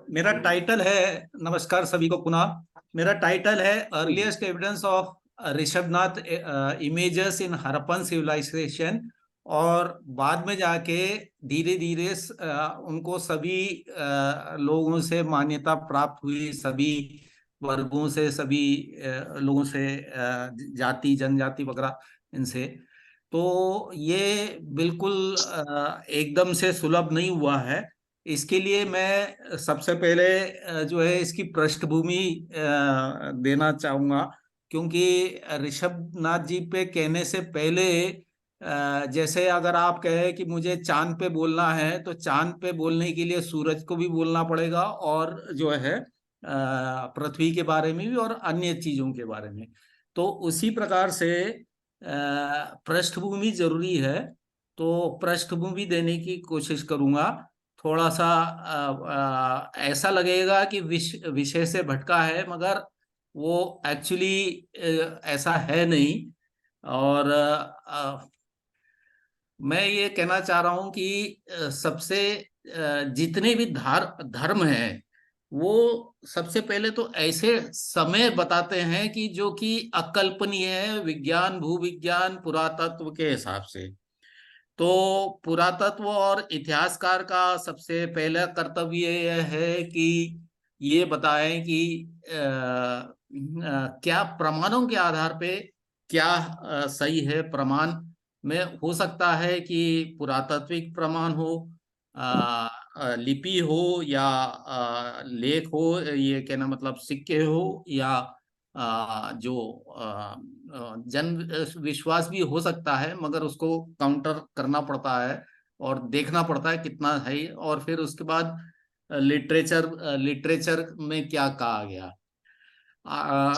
मेरा टाइटल है, नमस्कार सभी को पुनः। मेरा टाइटल है earliest evidence of Rishabhanath images in Harappan civilisation. और बाद में जाके धीरे धीरे उनको सभी लोगों से मान्यता प्राप्त हुई, सभी वर्गों से, सभी लोगों से, जाति जनजाति वगैरह इनसे। तो ये बिल्कुल एकदम से सुलभ नहीं हुआ है। इसके लिए मैं सबसे पहले जो है इसकी पृष्ठभूमि देना चाहूंगा। क्योंकि ऋषभनाथ जी पे कहने से पहले, जैसे अगर आप कहें कि मुझे चांद पे बोलना है, तो चांद पे बोलने के लिए सूरज को भी बोलना पड़ेगा, और जो है पृथ्वी के बारे में भी और अन्य चीजों के बारे में। तो उसी प्रकार से पृष्ठभूमि जरूरी है। तो पृष्ठभूमि देने की कोशिश करूंगा। थोड़ा सा ऐसा लगेगा कि विषय से भटका है, मगर वो एक्चुअली ऐसा है नहीं। और मैं ये कहना चाह रहा हूं कि सबसे जितने भी धर्म हैं, वो सबसे पहले तो ऐसे समय बताते हैं कि जो कि अकल्पनीय है, विज्ञान, भूविज्ञान, पुरातत्व के हिसाब से। तो पुरातत्व और इतिहासकार का सबसे पहला कर्तव्य यह है कि ये बताएं कि क्या प्रमाणों के आधार पे क्या सही है। प्रमाण में हो सकता है कि पुरातात्विक प्रमाण हो, लिपि हो, या लेख हो, ये कहना मतलब सिक्के हो, या जो जन विश्वास भी हो सकता है, मगर उसको काउंटर करना पड़ता है और देखना पड़ता है कितना है। और फिर उसके बाद लिटरेचर लिटरेचर में क्या कहा गया।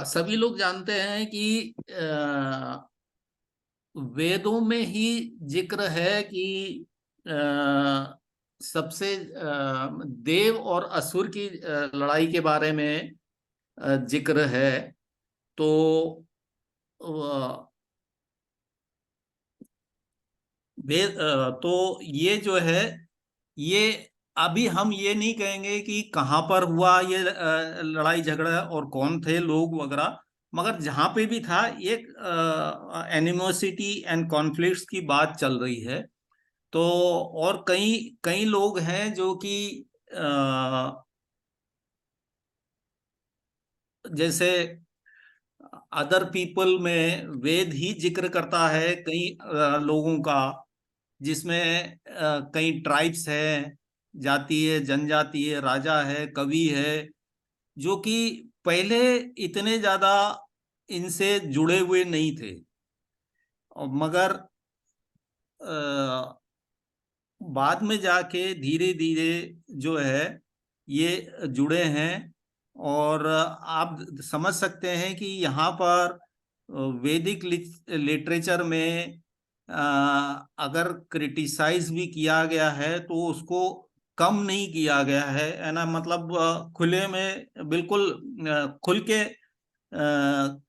सभी लोग जानते हैं कि वेदों में ही जिक्र है कि सबसे देव और असुर की लड़ाई के बारे में जिक्र है। तो तो ये जो है, ये अभी हम ये नहीं कहेंगे कि कहाँ पर हुआ ये लड़ाई झगड़ा और कौन थे लोग वगैरह। मगर जहाँ पे भी था, एक एनिमोसिटी एंड कॉन्फ्लिक्ट्स की बात चल रही है। तो और कई कई लोग हैं जो कि जैसे अदर पीपल में वेद ही जिक्र करता है कई लोगों का, जिसमें कई ट्राइब्स हैं, जाति है, जनजाति है, राजा है, कवि है, जो कि पहले इतने ज्यादा इनसे जुड़े हुए नहीं थे। मगर बाद में जाके धीरे धीरे जो है ये जुड़े हैं। और आप समझ सकते हैं कि यहाँ पर वैदिक लिटरेचर में अगर क्रिटिसाइज भी किया गया है, तो उसको कम नहीं किया गया है ना। मतलब खुले में बिल्कुल खुल के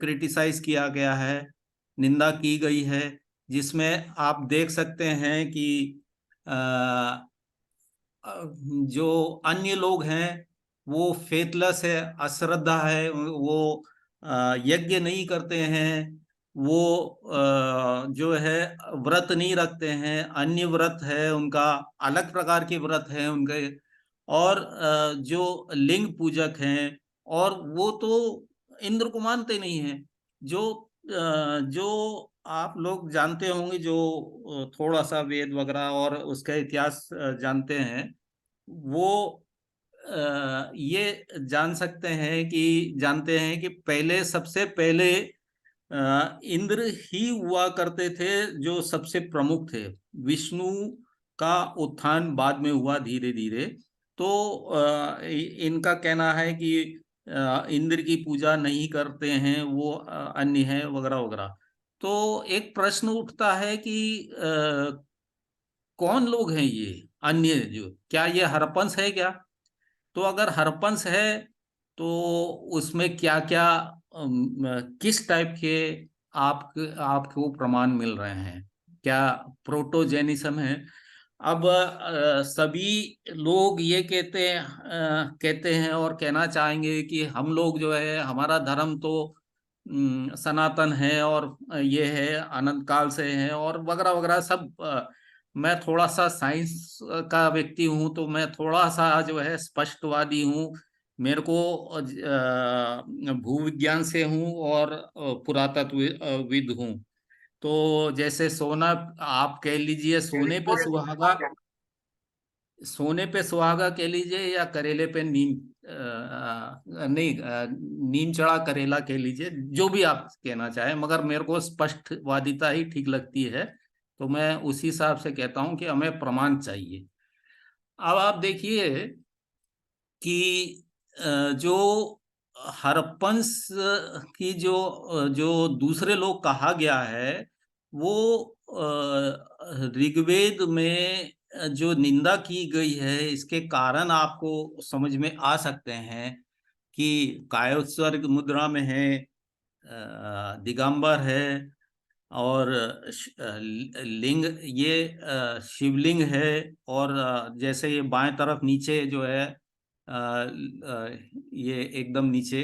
क्रिटिसाइज किया गया है, निंदा की गई है। जिसमें आप देख सकते हैं कि अ, जो अन्य लोग हैं वो फेथलेस है, अश्रद्धा है, वो यज्ञ नहीं करते हैं, वो जो है व्रत नहीं रखते हैं, अन्य व्रत है उनका, अलग प्रकार के व्रत हैं उनके। और जो लिंग पूजक हैं, और वो तो इंद्र को मानते नहीं हैं। जो आप लोग जानते होंगे, जो थोड़ा सा वेद वगैरह और उसका इतिहास जानते हैं, वो ये जान सकते हैं कि जानते हैं कि पहले, सबसे पहले इंद्र ही हुआ करते थे, जो सबसे प्रमुख थे। विष्णु का उत्थान बाद में हुआ धीरे धीरे। तो इनका कहना है कि इंद्र की पूजा नहीं करते हैं, वो अन्य है वगैरह वगैरह। तो एक प्रश्न उठता है कि कौन लोग हैं ये अन्य, जो क्या ये हरप्पन्स है क्या? तो अगर हरपंस है तो उसमें क्या क्या किस टाइप के आपको प्रमाण मिल रहे हैं, क्या प्रोटोजेनिज्म है? अब सभी लोग ये कहते हैं और कहना चाहेंगे कि हम लोग जो है, हमारा धर्म तो सनातन है और ये है अनंत काल से है और वगैरह वगैरह सब। मैं थोड़ा सा साइंस का व्यक्ति हूँ, तो मैं थोड़ा सा जो है स्पष्टवादी हूँ। मेरे को भूविज्ञान से हूँ और पुरातत्वविद हूँ। तो जैसे सोना, आप कह लीजिए सोने पे सुहागा कह लीजिए, या करेले पे नीम नहीं, नीम चढ़ा करेला कह लीजिए, जो भी आप कहना चाहें, मगर मेरे को स्पष्टवादिता ही ठीक लगती है। तो मैं उसी हिसाब से कहता हूं कि हमें प्रमाण चाहिए। अब आप देखिए कि जो हरप्पन्स की जो दूसरे लोग कहा गया है, वो ऋग्वेद में जो निंदा की गई है, इसके कारण आपको समझ में आ सकते हैं कि कायोत्सर्ग मुद्रा में है, दिगंबर है, और लिंग, ये शिवलिंग है। और जैसे ये बाएं तरफ नीचे जो है, ये एकदम नीचे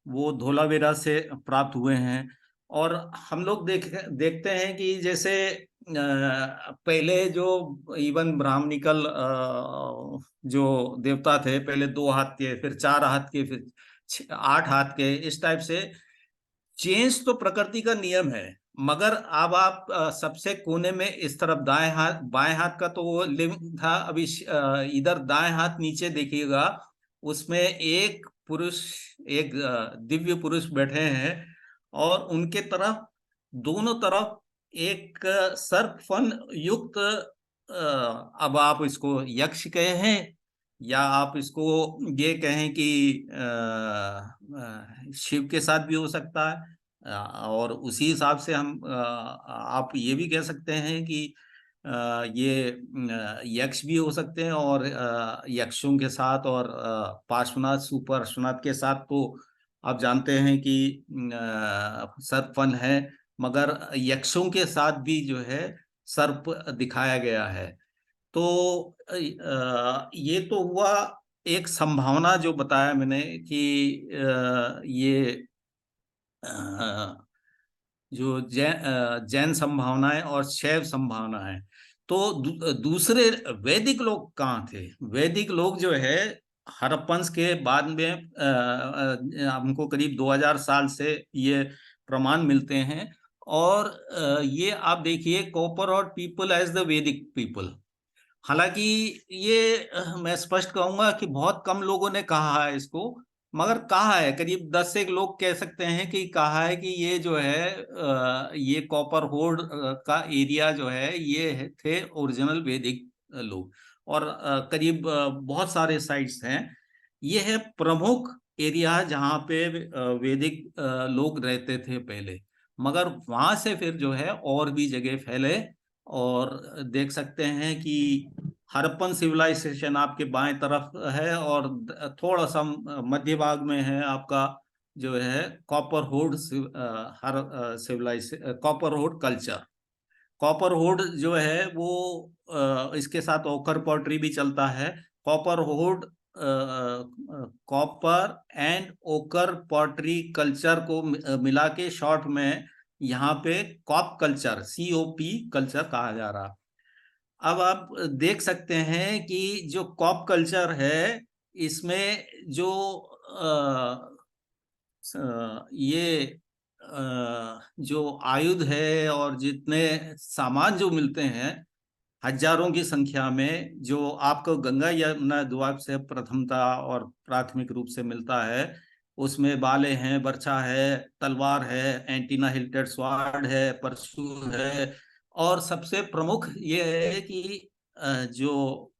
वो धोलावीरा से प्राप्त हुए हैं। और हम लोग देखते हैं कि जैसे पहले जो इवन ब्राह्मणिकल जो देवता थे, पहले 2 हाथ के, फिर 4 हाथ के, फिर 8 हाथ के, इस टाइप से चेंज तो प्रकृति का नियम है। मगर अब आप सबसे कोने में इस तरफ दाएं हाथ, बाएं हाथ का तो वो लिंग था। अभी इधर दाएं हाथ नीचे देखिएगा, उसमें एक पुरुष, एक दिव्य पुरुष बैठे हैं, और उनके तरफ, दोनों तरफ एक सर्प फन युक्त, अब आप इसको यक्ष कहें, या आप इसको ये कहें कि शिव के साथ भी हो सकता है। और उसी हिसाब से हम आप ये भी कह सकते हैं कि ये यक्ष भी हो सकते हैं, और यक्षों के साथ, और पार्श्वनाथ सुपार्श्वनाथ के साथ तो आप जानते हैं कि सर्पफन है। मगर यक्षों के साथ भी जो है सर्प दिखाया गया है। तो ये तो हुआ एक संभावना जो बताया मैंने कि ये जो जैन संभावनाएं और शैव संभावनाएं। तो दूसरे वैदिक लोग कहाँ थे? वैदिक लोग जो है हड़प्पन्स के बाद में हमको करीब 2000 साल से ये प्रमाण मिलते हैं। और ये आप देखिए, कॉपर और पीपल एज द वैदिक पीपल। हालांकि ये मैं स्पष्ट कहूंगा कि बहुत कम लोगों ने कहा है इसको, मगर कहा है, करीब 10 एक लोग कह सकते हैं कि कहा है कि ये जो है ये कॉपर होर्ड का एरिया जो है, ये थे ओरिजिनल वैदिक लोग। और करीब बहुत सारे साइट्स हैं। ये है प्रमुख एरिया जहाँ पे वैदिक लोग रहते थे पहले। मगर वहां से फिर जो है और भी जगह फैले। और देख सकते हैं कि हड़प्पन सिविलाइजेशन आपके बाएं तरफ है, और थोड़ा सा मध्य भाग में है आपका जो है कॉपर होड, हर सिविलाइज कॉपर होड कल्चर। कॉपर होड जो है वो इसके साथ ओकर पॉटरी भी चलता है। कॉपर होड, कॉपर एंड ओकर पॉटरी कल्चर को मिला के शॉर्ट में यहाँ पे कॉप कल्चर, COP कल्चर कहा जा रहा। अब आप देख सकते हैं कि जो कॉप कल्चर है, इसमें जो ये जो आयुध है और जितने सामान जो मिलते हैं हजारों की संख्या में, जो आपको गंगा यमुना द्वीप से प्रथमता और प्राथमिक रूप से मिलता है, उसमें बाले हैं, बर्छा है, तलवार है, एंटीना हिल्टेड स्वार्ड है, परशु है। और सबसे प्रमुख ये है कि जो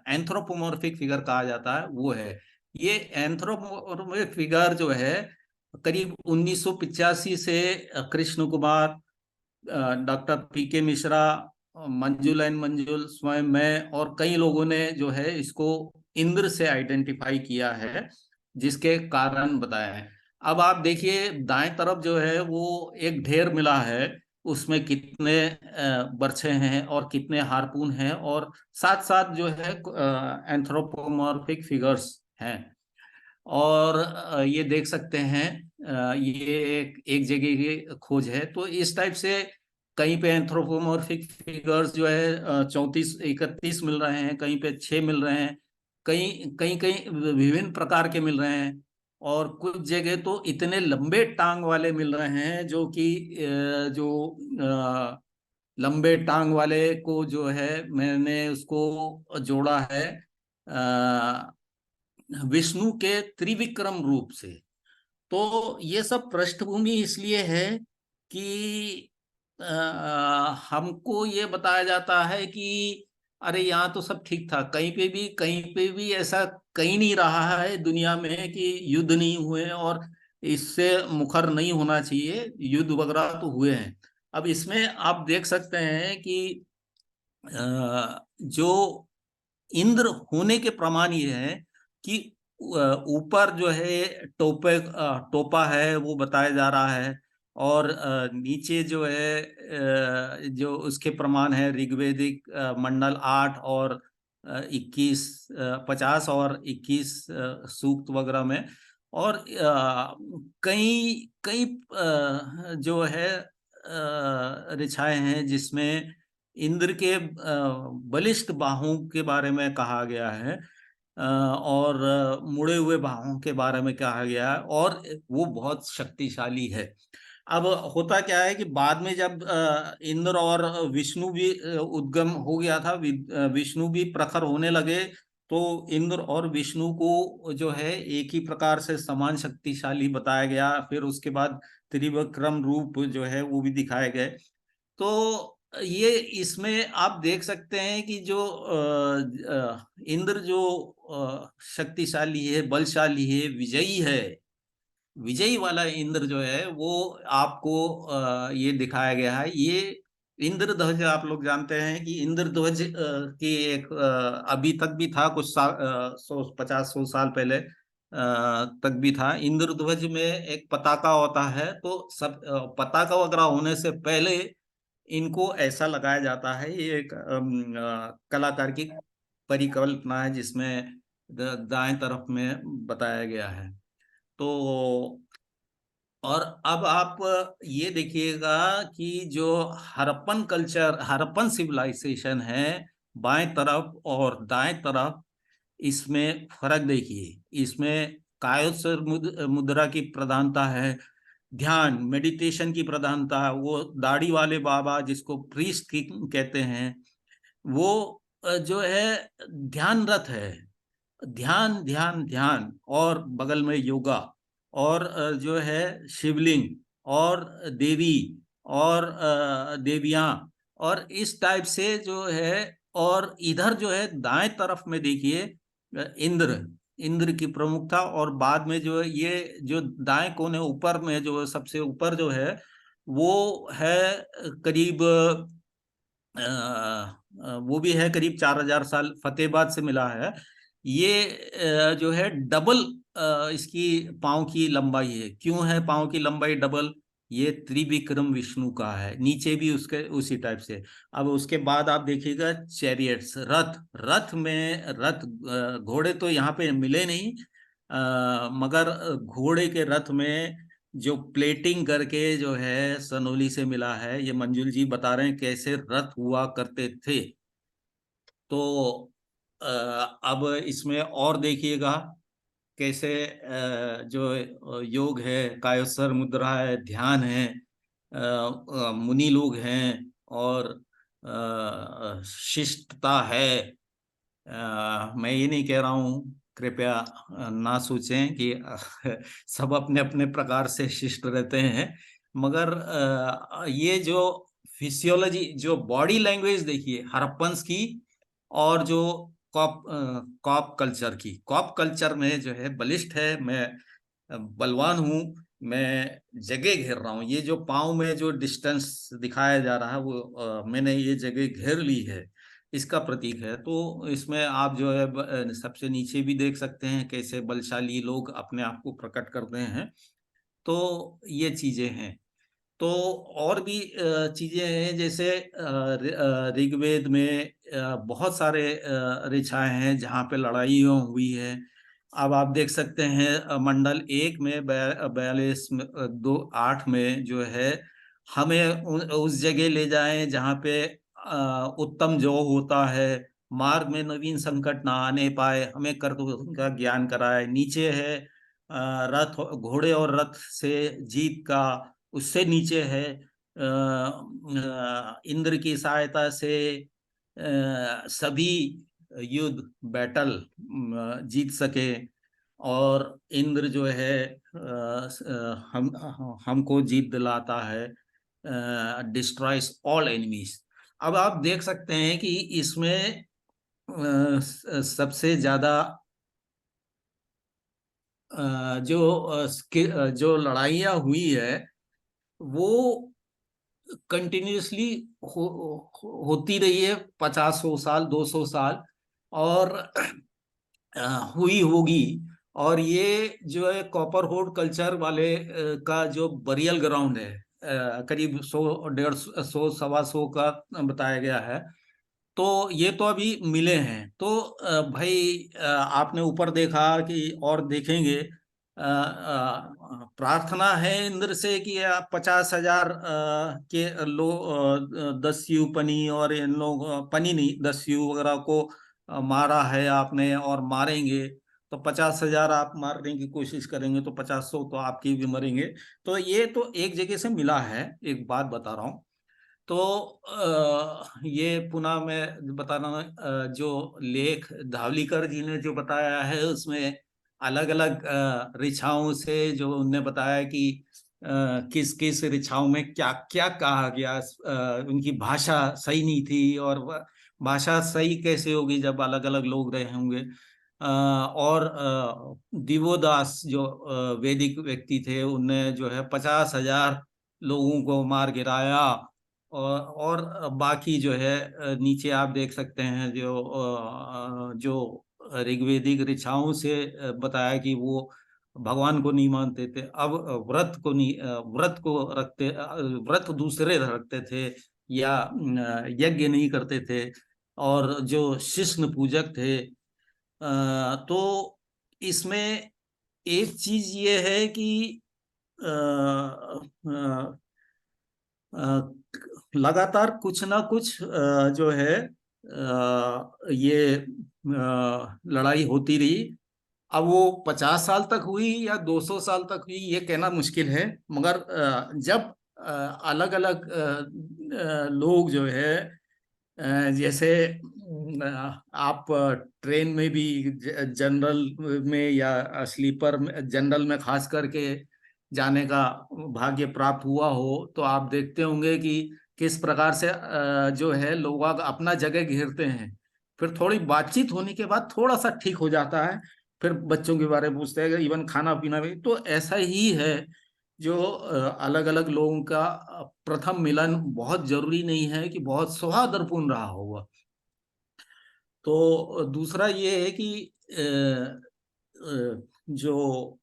एंथ्रोपोमॉर्फिक फिगर कहा जाता है वो है। ये एंथ्रोपोमॉर्फिक फिगर जो है करीब 1985 से Krishna Kumar, doctor PK Mishra Manjul and मंजुल, स्वयं मैं और कई लोगों ने जो है इसको इंद्र से आइडेंटिफाई किया है, जिसके कारण बताया है। अब आप देखिए दाएं तरफ जो है वो एक ढेर मिला है, उसमें कितने बर्छे हैं और कितने हार्पून हैं, और साथ साथ जो है एंथ्रोपोमॉर्फिक फिगर्स हैं। और ये देख सकते हैं, ये एक जगह की खोज है। तो इस टाइप से कहीं पे एंथ्रोपोमॉर्फिक फिगर्स जो है 34 31 मिल रहे हैं, कहीं पे 6 मिल रहे हैं, कहीं कहीं कहीं विभिन्न प्रकार के मिल रहे हैं। और कुछ जगह तो इतने लंबे टांग वाले मिल रहे हैं जो कि जो लंबे टांग वाले को जो है मैंने उसको जोड़ा है विष्णु के त्रिविक्रम रूप से। तो ये सब पृष्ठभूमि इसलिए है कि हमको ये बताया जाता है कि अरे यहाँ तो सब ठीक था, कहीं पे भी ऐसा कहीं नहीं रहा है दुनिया में कि युद्ध नहीं हुए, और इससे मुखर नहीं होना चाहिए, युद्ध वगैरह तो हुए हैं। अब इसमें आप देख सकते हैं कि जो इंद्र होने के प्रमाण ये है कि ऊपर जो है टोपा है वो बताया जा रहा है, और नीचे जो है जो उसके प्रमाण है ऋग्वेदिक मंडल 8 और 21, 50 और 21 सूक्त वगैरह में। और कई कई जो है ऋचाएं हैं जिसमें इंद्र के बलिष्ठ बाहों के बारे में कहा गया है, और मुड़े हुए बाहों के बारे में कहा गया है, और वो बहुत शक्तिशाली है। अब होता क्या है कि बाद में जब इंद्र और विष्णु भी उद्गम हो गया था, विष्णु भी प्रखर होने लगे, तो इंद्र और विष्णु को जो है एक ही प्रकार से समान शक्तिशाली बताया गया। फिर उसके बाद त्रिविक्रम रूप जो है वो भी दिखाए गए। तो ये इसमें आप देख सकते हैं कि जो इंद्र जो शक्तिशाली है, बलशाली है, विजयी है, विजयी वाला इंद्र जो है वो आपको ये दिखाया गया है। ये इंद्रध्वज आप लोग जानते हैं कि इंद्रध्वज की एक अभी तक भी था, कुछ साल 100 50 100 साल पहले तक भी था। इंद्रध्वज में एक पताका होता है, तो सब पताका वगैरह होने से पहले इनको ऐसा लगाया जाता है। ये एक कलाकार की परिकल्पना है जिसमें दाएं तरफ में बताया गया है। तो और अब आप ये देखिएगा कि जो हड़प्पन कल्चर, हड़प्पन सिविलाइजेशन है, बाएं तरफ और दाएं तरफ, इसमें फर्क देखिए। इसमें कायोत्सर्ग मुद्रा की प्रधानता है, ध्यान मेडिटेशन की प्रधानता है। वो दाढ़ी वाले बाबा जिसको प्रीस्ट की कहते हैं, वो जो है ध्यानरत है, ध्यान ध्यान ध्यान, और बगल में योगा, और जो है शिवलिंग, और देवी, और देवियां, और इस टाइप से जो है। और इधर जो है दाएं तरफ में देखिए इंद्र, इंद्र की प्रमुखता। और बाद में जो है ये जो दाएं कोने ऊपर में जो सबसे ऊपर जो है वो है करीब वो भी है करीब 4000 साल फतेहाबाद से मिला है। ये जो है डबल इसकी पाँव की लंबाई है। क्यों है पाँव की लंबाई डबल? ये त्रिविक्रम विष्णु का है। नीचे भी उसके उसी टाइप से। अब उसके बाद आप देखिएगा चैरियट्स, रथ, रथ में रथ, घोड़े तो यहाँ पे मिले नहीं, मगर घोड़े के रथ में जो प्लेटिंग करके जो है सनोली से मिला है। ये मंजुल जी बता रहे हैं कैसे रथ हुआ करते थे। तो अब इसमें और देखिएगा कैसे जो योग है, कायोत्सर्ग मुद्रा है, ध्यान है, मुनि लोग हैं, और शिष्टता है। मैं ये नहीं कह रहा हूँ, कृपया ना सोचें कि सब अपने अपने प्रकार से शिष्ट रहते हैं, मगर ये जो फिजियोलॉजी, जो बॉडी लैंग्वेज देखिए हड़प्पन्स की, और जो कॉप कल्चर की, कॉप कल्चर में जो है बलिष्ठ है, मैं बलवान हूँ, मैं जगह घेर रहा हूँ। ये जो पाँव में जो डिस्टेंस दिखाया जा रहा है वो मैंने ये जगह घेर ली है, इसका प्रतीक है। तो इसमें आप जो है सबसे नीचे भी देख सकते हैं कैसे बलशाली लोग अपने आप को प्रकट करते हैं। तो ये चीजें हैं। तो और भी चीजें हैं, जैसे ऋग्वेद में बहुत सारे ऋचाएं हैं जहाँ पे लड़ाइयाँ हुई है। अब आप देख सकते हैं मंडल 1 में 42 दो 8 में जो है, हमें उस जगह ले जाएं जहाँ पे उत्तम जौ होता है, मार्ग में नवीन संकट ना आने पाए, हमें कर्तव्य का ज्ञान कराए। नीचे है रथ, घोड़े और रथ से जीत का। उससे नीचे है इंद्र की सहायता से सभी युद्ध बैटल जीत सके, और इंद्र जो है हम हमको जीत दिलाता है, डिस्ट्रॉयज ऑल एनिमीज। अब आप देख सकते हैं कि इसमें सबसे ज्यादा जो लड़ाइयाँ हुई है वो कंटिन्यूसली होती रही है, 50 100 साल 200 साल, और हुई होगी। और ये जो है कॉपर होर्ड कल्चर वाले का जो बरियल ग्राउंड है, करीब 100 150 100 125 का बताया गया है। तो ये तो अभी मिले हैं। तो भाई आपने ऊपर देखा कि और देखेंगे, प्रार्थना है इंद्र से कि आप 50,000 के लो 10 यू पनी, और इन लोग पनी नहीं 10 यू वगैरह को मारा है आपने और मारेंगे। तो 50,000 आप मारने की कोशिश करेंगे तो 50 100 तो आपकी भी मरेंगे। तो ये तो एक जगह से मिला है। एक बात बता रहा हूँ। तो ये पुनः मैं बता रहा हूँ, जो लेख धावलीकर जी ने जो बताया है उसमें अलग अलग ऋचाओं से जो उनने बताया कि किस किस ऋचाओं में क्या क्या कहा गया। उनकी भाषा सही नहीं थी, और भाषा सही कैसे होगी जब अलग अलग लोग रहे होंगे। और दिवोदास जो वैदिक व्यक्ति थे, उनने जो है 50,000 लोगों को मार गिराया। और बाकी जो है नीचे आप देख सकते हैं जो ऋग्वेदिक ऋचाओं से बताया कि वो भगवान को नहीं मानते थे। अब व्रत को नहीं, व्रत को रखते, व्रत दूसरे रखते थे, या यज्ञ नहीं करते थे, और जो शिष्ण पूजक थे। तो इसमें एक चीज ये है कि अ, अ, अ, लगातार कुछ ना कुछ जो है ये लड़ाई होती रही। अब वो 50 साल तक हुई या 200 साल तक हुई ये कहना मुश्किल है। मगर जब अलग अलग लोग जो है जैसे आप ट्रेन में भी जनरल में या स्लीपर में, जनरल में खास करके जाने का भाग्य प्राप्त हुआ हो, तो आप देखते होंगे कि किस प्रकार से जो है लोग अपना जगह घेरते हैं। फिर थोड़ी बातचीत होने के बाद थोड़ा सा ठीक हो जाता है, फिर बच्चों के बारे में पूछते हैं, इवन खाना पीना भी तो ऐसा ही है। जो अलग अलग लोगों का प्रथम मिलन बहुत जरूरी नहीं है कि बहुत सौहार्दपूर्ण रहा होगा। तो दूसरा ये है कि जो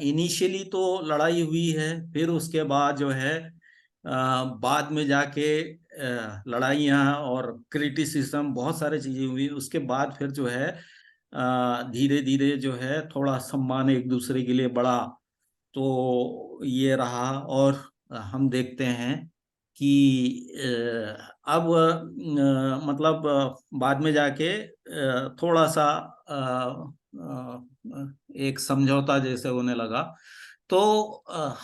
इनिशियली तो लड़ाई हुई है, फिर उसके बाद जो है बाद में जाके लड़ाइयाँ और क्रिटिसिज्म बहुत सारी चीजें हुई। उसके बाद फिर जो है धीरे धीरे जो है थोड़ा सम्मान एक दूसरे के लिए बढ़ा। तो ये रहा। और हम देखते हैं कि अब मतलब बाद में जाके थोड़ा सा एक समझौता जैसे होने लगा। तो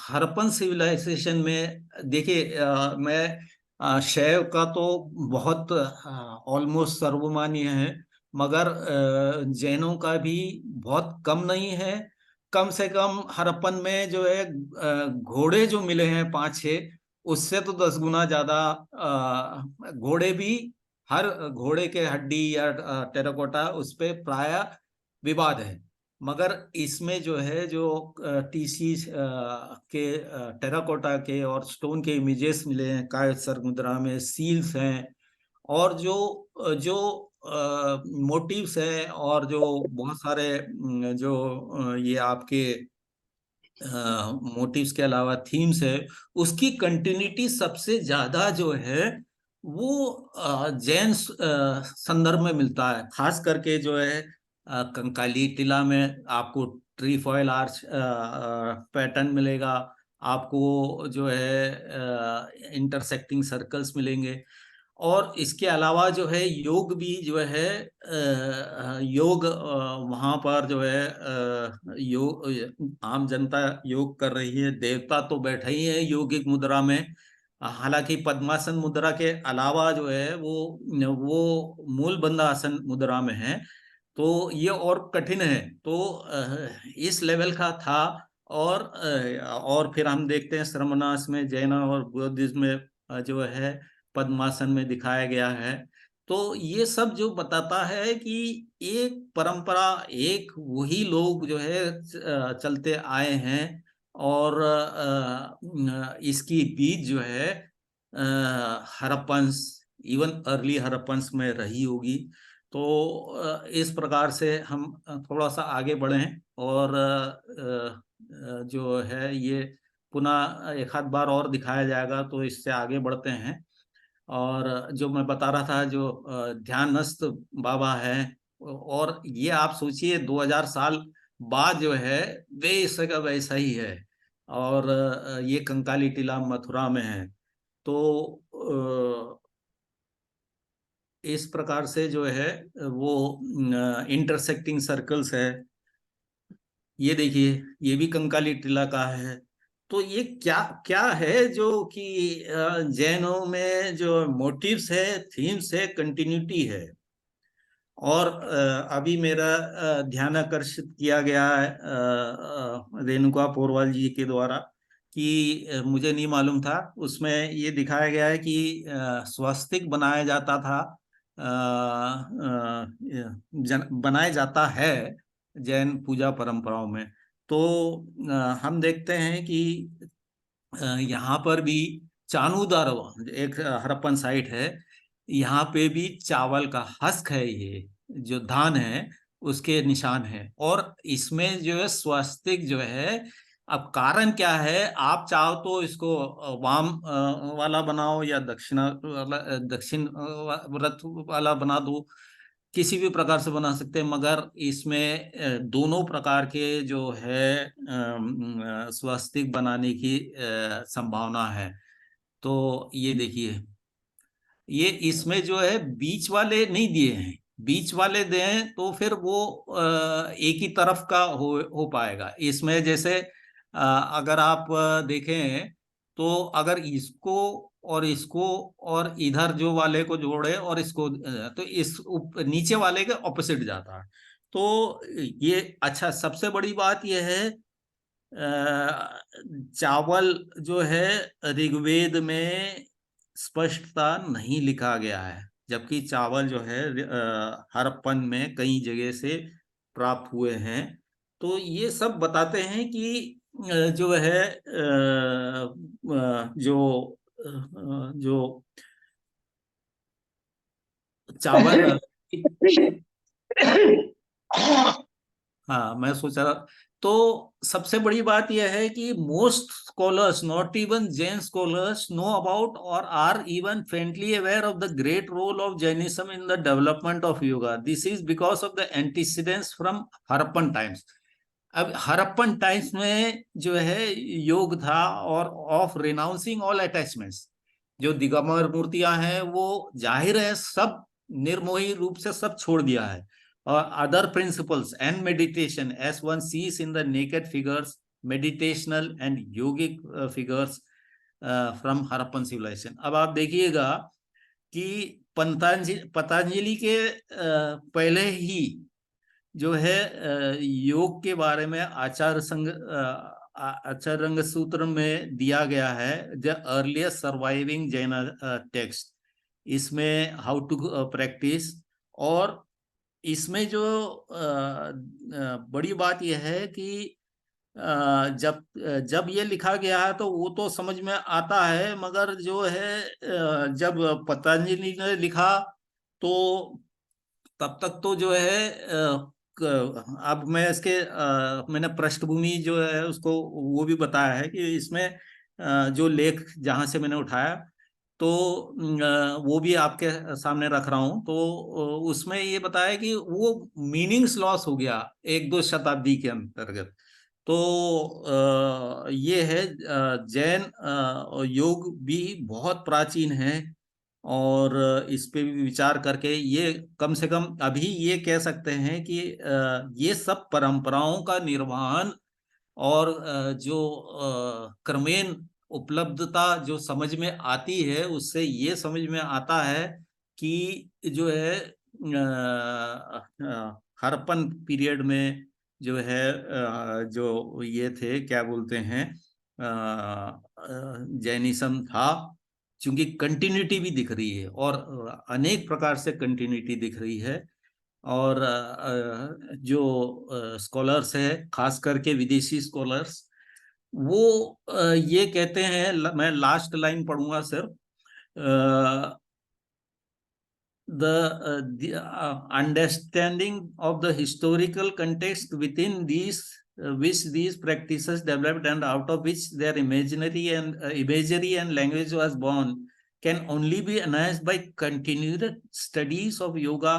हड़प्पन सिविलाइजेशन में देखिए, मैं शैव का तो बहुत ऑलमोस्ट सर्वमान्य है, मगर जैनों का भी बहुत कम नहीं है। कम से कम हड़प्पन में जो है घोड़े जो मिले हैं 5 6, उससे तो 10 गुना ज्यादा घोड़े भी, हर घोड़े के हड्डी या टेराकोटा उस पे प्राय विवाद है। मगर इसमें जो है जो टीसी के टेराकोटा के और स्टोन के इमेजेस मिले हैं कायस्थ मुद्रा में, सील्स हैं, और जो मोटिव्स हैं, और जो बहुत सारे जो ये आपके मोटिव्स के अलावा थीम्स है, उसकी कंटिन्यूटी सबसे ज्यादा जो है वो जैन संदर्भ में मिलता है। खास करके जो है कंकाली टीला में आपको ट्रीफॉयल आर्च पैटर्न मिलेगा, आपको जो है इंटरसेक्टिंग सर्कल्स मिलेंगे। और इसके अलावा जो है योग भी जो है योग वहां पर जो है योग आम जनता योग कर रही है, देवता तो बैठे ही है योगिक मुद्रा में। हालांकि पद्मासन मुद्रा के अलावा जो है वो मूल बंध आसन मुद्रा में है, तो ये और कठिन है। तो इस लेवल का था। और फिर हम देखते हैं श्रमणास में, जैन और बुद्धिज्म में जो है पद्मासन में दिखाया गया है। तो ये सब जो बताता है कि एक परंपरा, एक वही लोग जो है चलते आए हैं, और इसकी बीज जो है हड़प्पन्स, इवन अर्ली हड़प्पन्स में रही होगी। तो इस प्रकार से हम थोड़ा सा आगे बढ़ें, और जो है ये पुनः एक आध बार और दिखाया जाएगा, तो इससे आगे बढ़ते हैं। और जो मैं बता रहा था, जो ध्यानस्थ बाबा है, और ये आप सोचिए 2000 साल बाद जो है वैसे का वैसा ही है। और ये कंकाली टीला मथुरा में है। तो इस प्रकार से जो है वो इंटरसेक्टिंग सर्कल्स है। ये देखिए, ये भी कंकाली टीला का है। तो ये क्या क्या है जो कि जैनों में जो मोटिव्स है, थीम्स है, कंटिन्यूटी है। और अभी मेरा ध्यान आकर्षित किया गया है रेणुका पोरवाल जी के द्वारा, कि मुझे नहीं मालूम था, उसमें ये दिखाया गया है कि स्वस्तिक बनाया जाता था, बनाया जाता है जैन पूजा परंपराओं में। तो हम देखते हैं कि यहाँ पर भी चानूदार एक हड़प्पन साइट है, यहाँ पे भी चावल का हस्क है, ये जो धान है उसके निशान है। और इसमें जो है स्वस्तिक जो है, अब कारण क्या है, आप चाहो तो इसको वाम वाला बनाओ, या दक्षिणा वाला, दक्षिण व्रत वाला बना दो, किसी भी प्रकार से बना सकते हैं। मगर इसमें दोनों प्रकार के जो है स्वस्तिक बनाने की संभावना है। तो ये देखिए, ये इसमें जो है बीच वाले नहीं दिए हैं। बीच वाले दें तो फिर वो एक ही तरफ का हो पाएगा। इसमें जैसे अगर आप देखें, तो अगर इसको और इधर जो वाले को जोड़े और इसको तो नीचे वाले के ऑपोजिट जाता है। तो ये अच्छा, सबसे बड़ी बात यह है, चावल जो है ऋग्वेद में स्पष्टता नहीं लिखा गया है, जबकि चावल जो है हड़प्पन में कई जगह से प्राप्त हुए हैं। तो ये सब बताते हैं कि जो है जो चावल हाँ, मैं सोच रहा। तो सबसे बड़ी बात यह है कि most scholars, not even Jain scholars, know about or are even friendly aware of the great role of Jainism in the development of yoga. This is because of the antecedents from Harappan times. अब हड़प्पन टाइम्स में जो है योग था, और of renouncing all attachments. जो दिगंबर मूर्तियां हैं वो जाहिर है सब निर्मोही रूप से सब छोड़ दिया है। Other principles and meditation as one sees in the naked figures, meditational and yogic figures from Harappan civilization। अब आप देखिएगा कि पतंजलि के पहले ही जो है योग के बारे में आचार्य सूत्र में दिया गया है, the earliest surviving Jain text. इसमें हाउ टू प्रैक्टिस, और इसमें जो बड़ी बात यह है कि जब ये लिखा गया है तो वो तो समझ में आता है, मगर जो है जब पतंजलि ने लिखा तो तब तक तो जो है अब मैं इसके मैंने पृष्ठभूमि जो है उसको वो भी बताया है कि इसमें जो लेख जहां से मैंने उठाया तो वो भी आपके सामने रख रहा हूं। तो उसमें ये बताया कि वो मीनिंग्स लॉस हो गया एक दो शताब्दी के अंतर्गत। तो ये है जैन योग भी बहुत प्राचीन है, और इस पे भी विचार करके ये कम से कम अभी ये कह सकते हैं कि ये सब परंपराओं का निर्वहन और जो क्रमेण उपलब्धता जो समझ में आती है उससे ये समझ में आता है कि जो है हड़प्पन पीरियड में जो है जो ये थे क्या बोलते हैं जैनिज्म था, क्योंकि कंटिन्यूटी भी दिख रही है और अनेक प्रकार से कंटिन्यूटी दिख रही है। और जो स्कॉलर्स है खास करके विदेशी स्कॉलर्स वो ये कहते हैं, मैं लास्ट लाइन पढ़ूंगा सिर्फ, the understanding of the historical context within these which these practices developed and out of which their imagery and language was born can only be enhanced by continued studies of yoga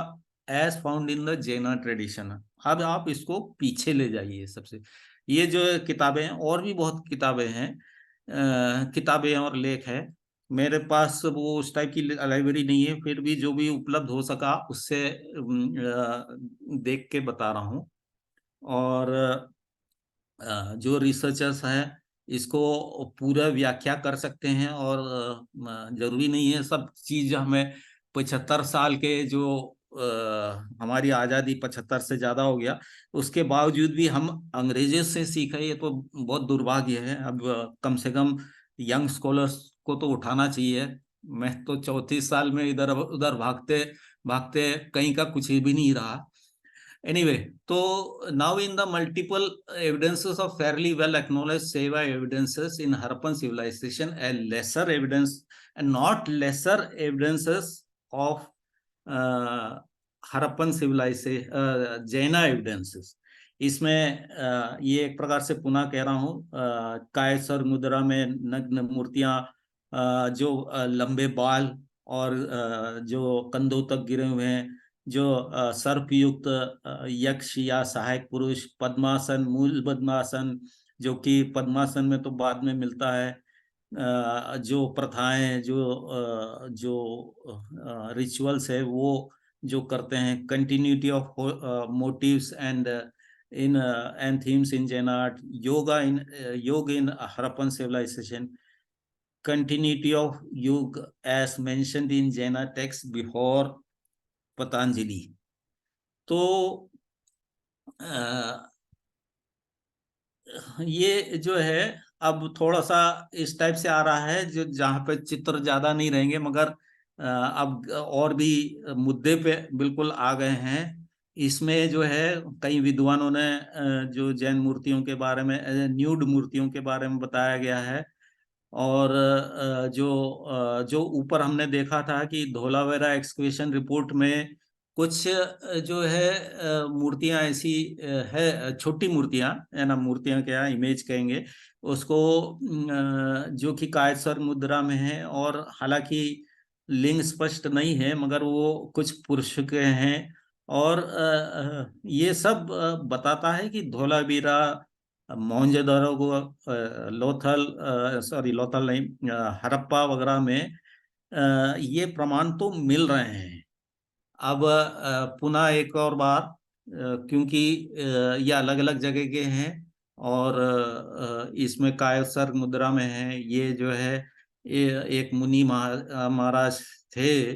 as found in the Jaina tradition। अब आप इसको पीछे ले जाइए सबसे। ये जो किताबें हैं और भी बहुत किताबें हैं, किताबें और लेख हैं। मेरे पास वो उस टाइप की लाइब्रेरी नहीं है, फिर भी जो भी उपलब्ध हो सका उससे देख के बता रहा हूँ। और जो रिसर्चर्स हैं इसको पूरा व्याख्या कर सकते हैं, और जरूरी नहीं है सब चीज हमें 75 साल के जो हमारी आज़ादी 75 से ज़्यादा हो गया उसके बावजूद भी हम अंग्रेजों से सीखे, ये तो बहुत दुर्भाग्य है। अब कम से कम यंग स्कॉलर्स को तो उठाना चाहिए। मैं तो 34 साल में इधर उधर भागते भागते कहीं का कुछ भी नहीं रहा। Anyway, so now in the multiple evidences of fairly well acknowledged Seva evidences in Harappan civilization, a lesser evidence and not lesser evidences of Harappan civilization, Jaina evidences। इसमें ये एक प्रकार से पुनः कह रहा हूँ, कायसर मुद्रा में नग्न मूर्तियां, जो लंबे बाल और जो कंधों तक गिरे हुए हैं, जो सर्पयुक्त यक्ष या सहायक पुरुष, पद्मासन, मूल पद्मासन जो कि पद्मासन में तो बाद में मिलता है, जो प्रथाएं जो रिचुअल्स है वो जो करते हैं, continuity of motives and in and themes in Jain art, yoga in Harappan civilization, continuity of yoga as mentioned in Jaina text before Patanjali. तो ये जो है अब थोड़ा सा इस टाइप से आ रहा है जो जहाँ पे चित्र ज्यादा नहीं रहेंगे, मगर अब और भी मुद्दे पे बिल्कुल आ गए हैं। इसमें जो है कई विद्वानों ने जो जैन मूर्तियों के बारे में, न्यूड मूर्तियों के बारे में बताया गया है। और जो ऊपर हमने देखा था कि धोलावेरा एक्सकवेशन रिपोर्ट में कुछ जो है मूर्तियां ऐसी है, छोटी मूर्तियां है ना, मूर्तियां क्या इमेज कहेंगे उसको, जो कि कायसर मुद्रा में है, और हालांकि लिंग स्पष्ट नहीं है मगर वो कुछ पुरुष के हैं। और ये सब बताता है कि धोलावीरा, मोहनजोदड़ो को, लोथल नहीं, हड़प्पा वगैरह में ये प्रमाण तो मिल रहे हैं। अब पुनः एक और बार क्योंकि ये अलग अलग जगह के हैं, और इसमें कायसर मुद्रा में है, ये जो है एक मुनि महाराज थे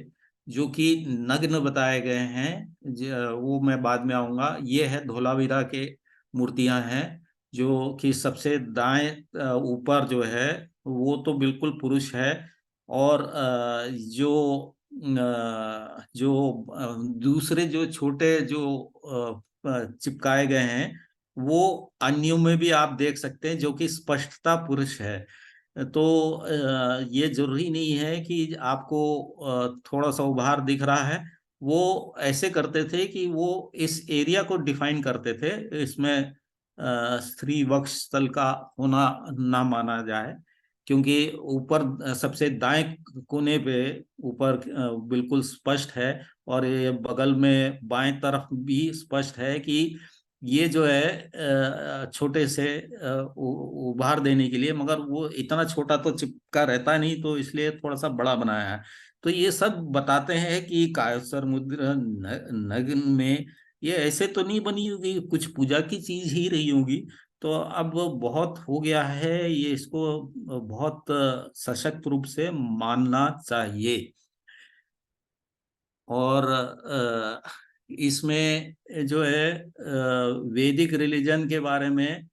जो कि नग्न बताए गए हैं, वो मैं बाद में आऊंगा। ये है धोलावीरा के मूर्तियां हैं, जो कि सबसे दाएं ऊपर जो है वो तो बिल्कुल पुरुष है, और जो जो दूसरे जो छोटे जो चिपकाए गए हैं, वो अन्यों में भी आप देख सकते हैं, जो कि स्पष्टता पुरुष है। तो ये जरूरी नहीं है कि आपको थोड़ा सा उभार दिख रहा है। वो ऐसे करते थे कि वो इस एरिया को डिफाइन करते थे, इसमें स्त्री वक्ष स्थल का होना ना माना जाए, क्योंकि ऊपर सबसे दाएं कोने पे ऊपर बिल्कुल स्पष्ट है, और ये बगल में बाएं तरफ भी स्पष्ट है कि ये जो है छोटे से उभार देने के लिए, मगर वो इतना छोटा तो चिपका रहता नहीं, तो इसलिए थोड़ा सा बड़ा बनाया है। तो ये सब बताते हैं कि कायस्वर मुद्रा नग्न में ये ऐसे तो नहीं बनी होगी, कुछ पूजा की चीज ही रही होगी। तो अब बहुत हो गया है ये, इसको बहुत सशक्त रूप से मानना चाहिए। और इसमें जो है वैदिक रिलीजन के बारे में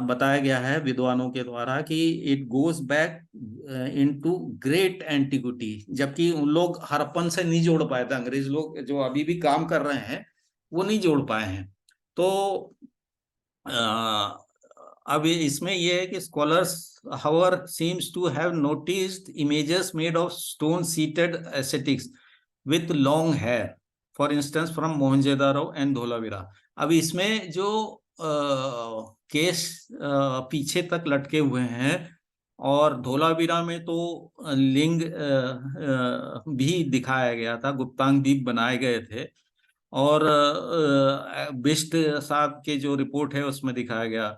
बताया गया है विद्वानों के द्वारा कि it goes back into great antiquity, जबकि उन लोग हड़प्पन से नहीं जोड़ पाए थे, अंग्रेज लोग जो अभी भी काम कर रहे हैं वो नहीं जोड़ पाए हैं। तो अ, अब इसमें ये है कि scholars however seems to have noticed images made of stone seated ascetics with long hair, for instance from Mohenjo-daro and Dholavira। अब इसमें जो केस पीछे तक लटके हुए हैं, और धोलावीरा में तो लिंग भी दिखाया गया था, गुप्तांग दीप बनाए गए थे, और बिष्ट साहब के जो रिपोर्ट है उसमें दिखाया गया।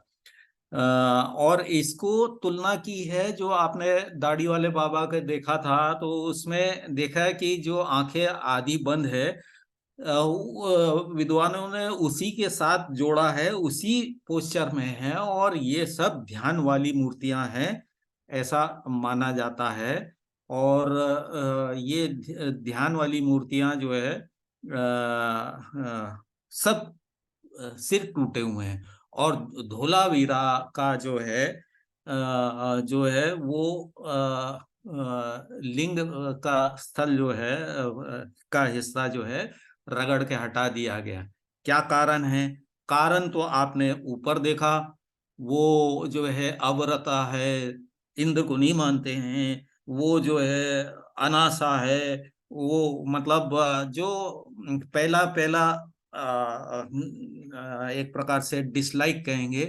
और इसको तुलना की है, जो आपने दाढ़ी वाले बाबा के देखा था, तो उसमें देखा है कि जो आंखें आधी बंद है, विद्वानों ने उसी के साथ जोड़ा है, उसी पोस्चर में है, और ये सब ध्यान वाली मूर्तियां हैं, ऐसा माना जाता है। और ये ध्यान वाली मूर्तियां जो है सब सिर टूटे हुए हैं। और धोलावीरा का जो है वो लिंग का स्थल जो है का हिस्सा जो है रगड़ के हटा दिया गया। क्या कारण है? कारण तो आपने ऊपर देखा, वो जो है अवरता है, इंद्र को नहीं मानते हैं, वो जो है अनासा है, वो मतलब जो पहला पहला एक प्रकार से डिसलाइक कहेंगे।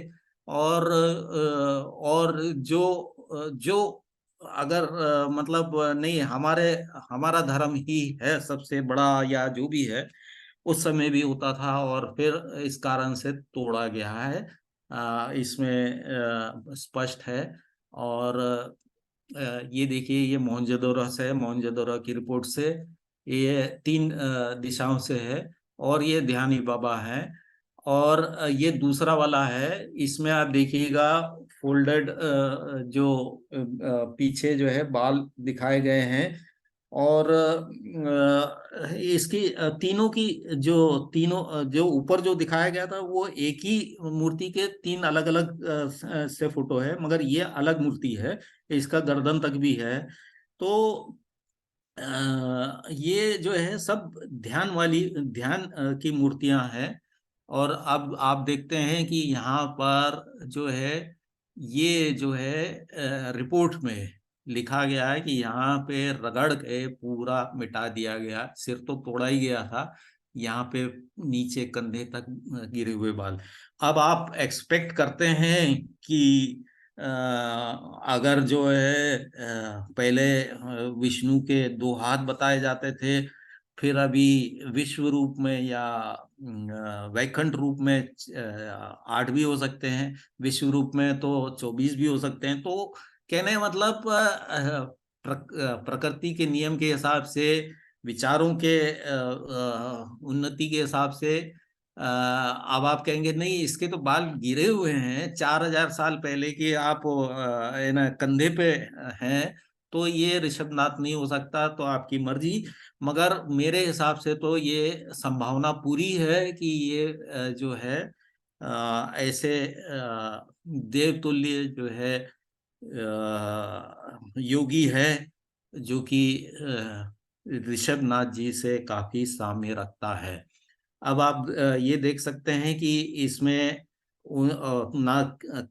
और जो अगर मतलब नहीं, हमारा धर्म ही है सबसे बड़ा, या जो भी है, उस समय भी होता था, और फिर इस कारण से तोड़ा गया है। इसमें स्पष्ट है। और ये देखिए, ये मोहनजोदड़ो से, मोहनजोदड़ो की रिपोर्ट से, ये तीन दिशाओं से है, और ये ध्यानी बाबा है। और ये दूसरा वाला है, इसमें आप देखिएगा फोल्डेड जो पीछे जो है बाल दिखाए गए हैं। और इसकी तीनों की जो तीनों जो ऊपर जो दिखाया गया था, वो एक ही मूर्ति के तीन अलग अलग से फोटो है, मगर ये अलग मूर्ति है, इसका गर्दन तक भी है। तो ये जो है सब ध्यान की मूर्तियां हैं। और अब आप देखते हैं कि यहाँ पर जो है, ये जो है रिपोर्ट में लिखा गया है कि यहाँ पे रगड़ के पूरा मिटा दिया गया, सिर तो तोड़ा ही गया था, यहाँ पे नीचे कंधे तक गिरे हुए बाल। अब आप एक्सपेक्ट करते हैं कि अगर जो है पहले विष्णु के दो हाथ बताए जाते थे, फिर अभी विश्व रूप में या वैकुंठ रूप में 8 भी हो सकते हैं, विश्व रूप में तो 24 भी हो सकते हैं। तो कहने का मतलब प्रकृति के नियम के हिसाब से, विचारों के उन्नति के हिसाब से, अब आप कहेंगे नहीं, इसके तो बाल गिरे हुए हैं 4000 साल पहले के, आप है ना कंधे पे हैं, तो ये ऋषभनाथ नहीं हो सकता, तो आपकी मर्जी। मगर मेरे हिसाब से तो ये संभावना पूरी है कि ये जो है ऐसे देवतुल्य जो है योगी है, जो कि ऋषभनाथ जी से काफी साम्य रखता है। अब आप ये देख सकते हैं कि इसमें ना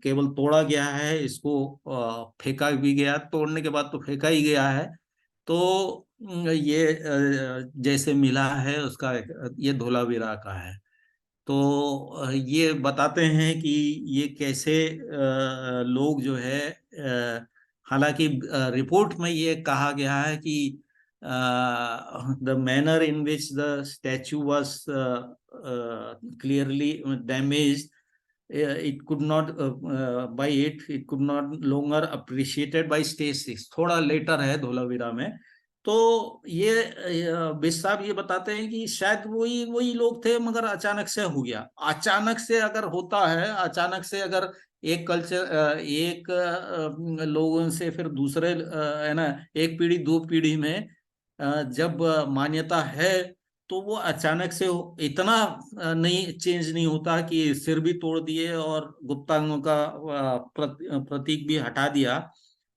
केवल तोड़ा गया है, इसको फेंका भी गया, तोड़ने के बाद तो फेंका ही गया है। तो ये जैसे मिला है उसका ये धोलावीरा का है। तो ये बताते हैं कि ये कैसे लोग जो है हालांकि रिपोर्ट में ये कहा गया है कि the manner in which the statue was clearly damaged, it could not by it could not longer appreciated by stage 6, थोड़ा लेटर है धोलावीरा में। तो ये बिश साहब ये बताते हैं कि शायद वही वही लोग थे, मगर अचानक से हो गया। अचानक से अगर होता है, अचानक से अगर एक कल्चर एक लोगों से फिर दूसरे है ना, एक पीढ़ी दो पीढ़ी में जब मान्यता है, तो वो अचानक से इतना नहीं चेंज नहीं होता कि सिर भी तोड़ दिए और गुप्तांगों का प्रतीक भी हटा दिया।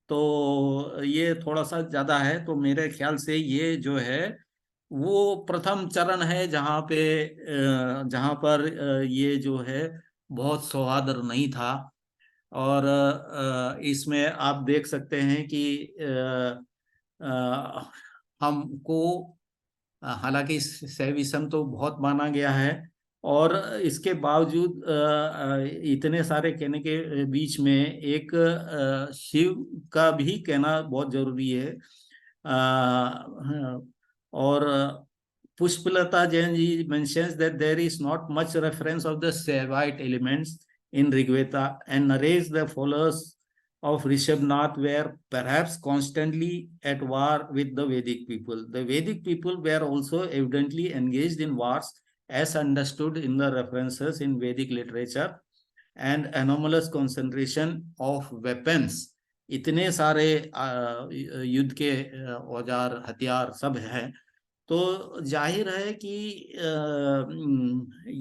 तो ये थोड़ा सा ज्यादा है। तो मेरे ख्याल से ये जो है वो प्रथम चरण है जहाँ पर ये जो है बहुत सौहार्द नहीं था। और इसमें आप देख सकते हैं कि हमको हालांकि सैविज्म तो बहुत माना गया है, और इसके बावजूद इतने सारे कहने के बीच में एक शिव का भी कहना बहुत जरूरी है। और Pushpalata Jain ji mentions that there is not much reference of the Saivite elements in Rigveda, and narrates the followers of Rishabhnath were perhaps constantly at war with the Vedic people. The Vedic people were also evidently engaged in wars as understood in the references in Vedic literature, and anomalous concentration of weapons. इतने सारे युद्ध के औजार हथियार सब हैं। तो जाहिर है कि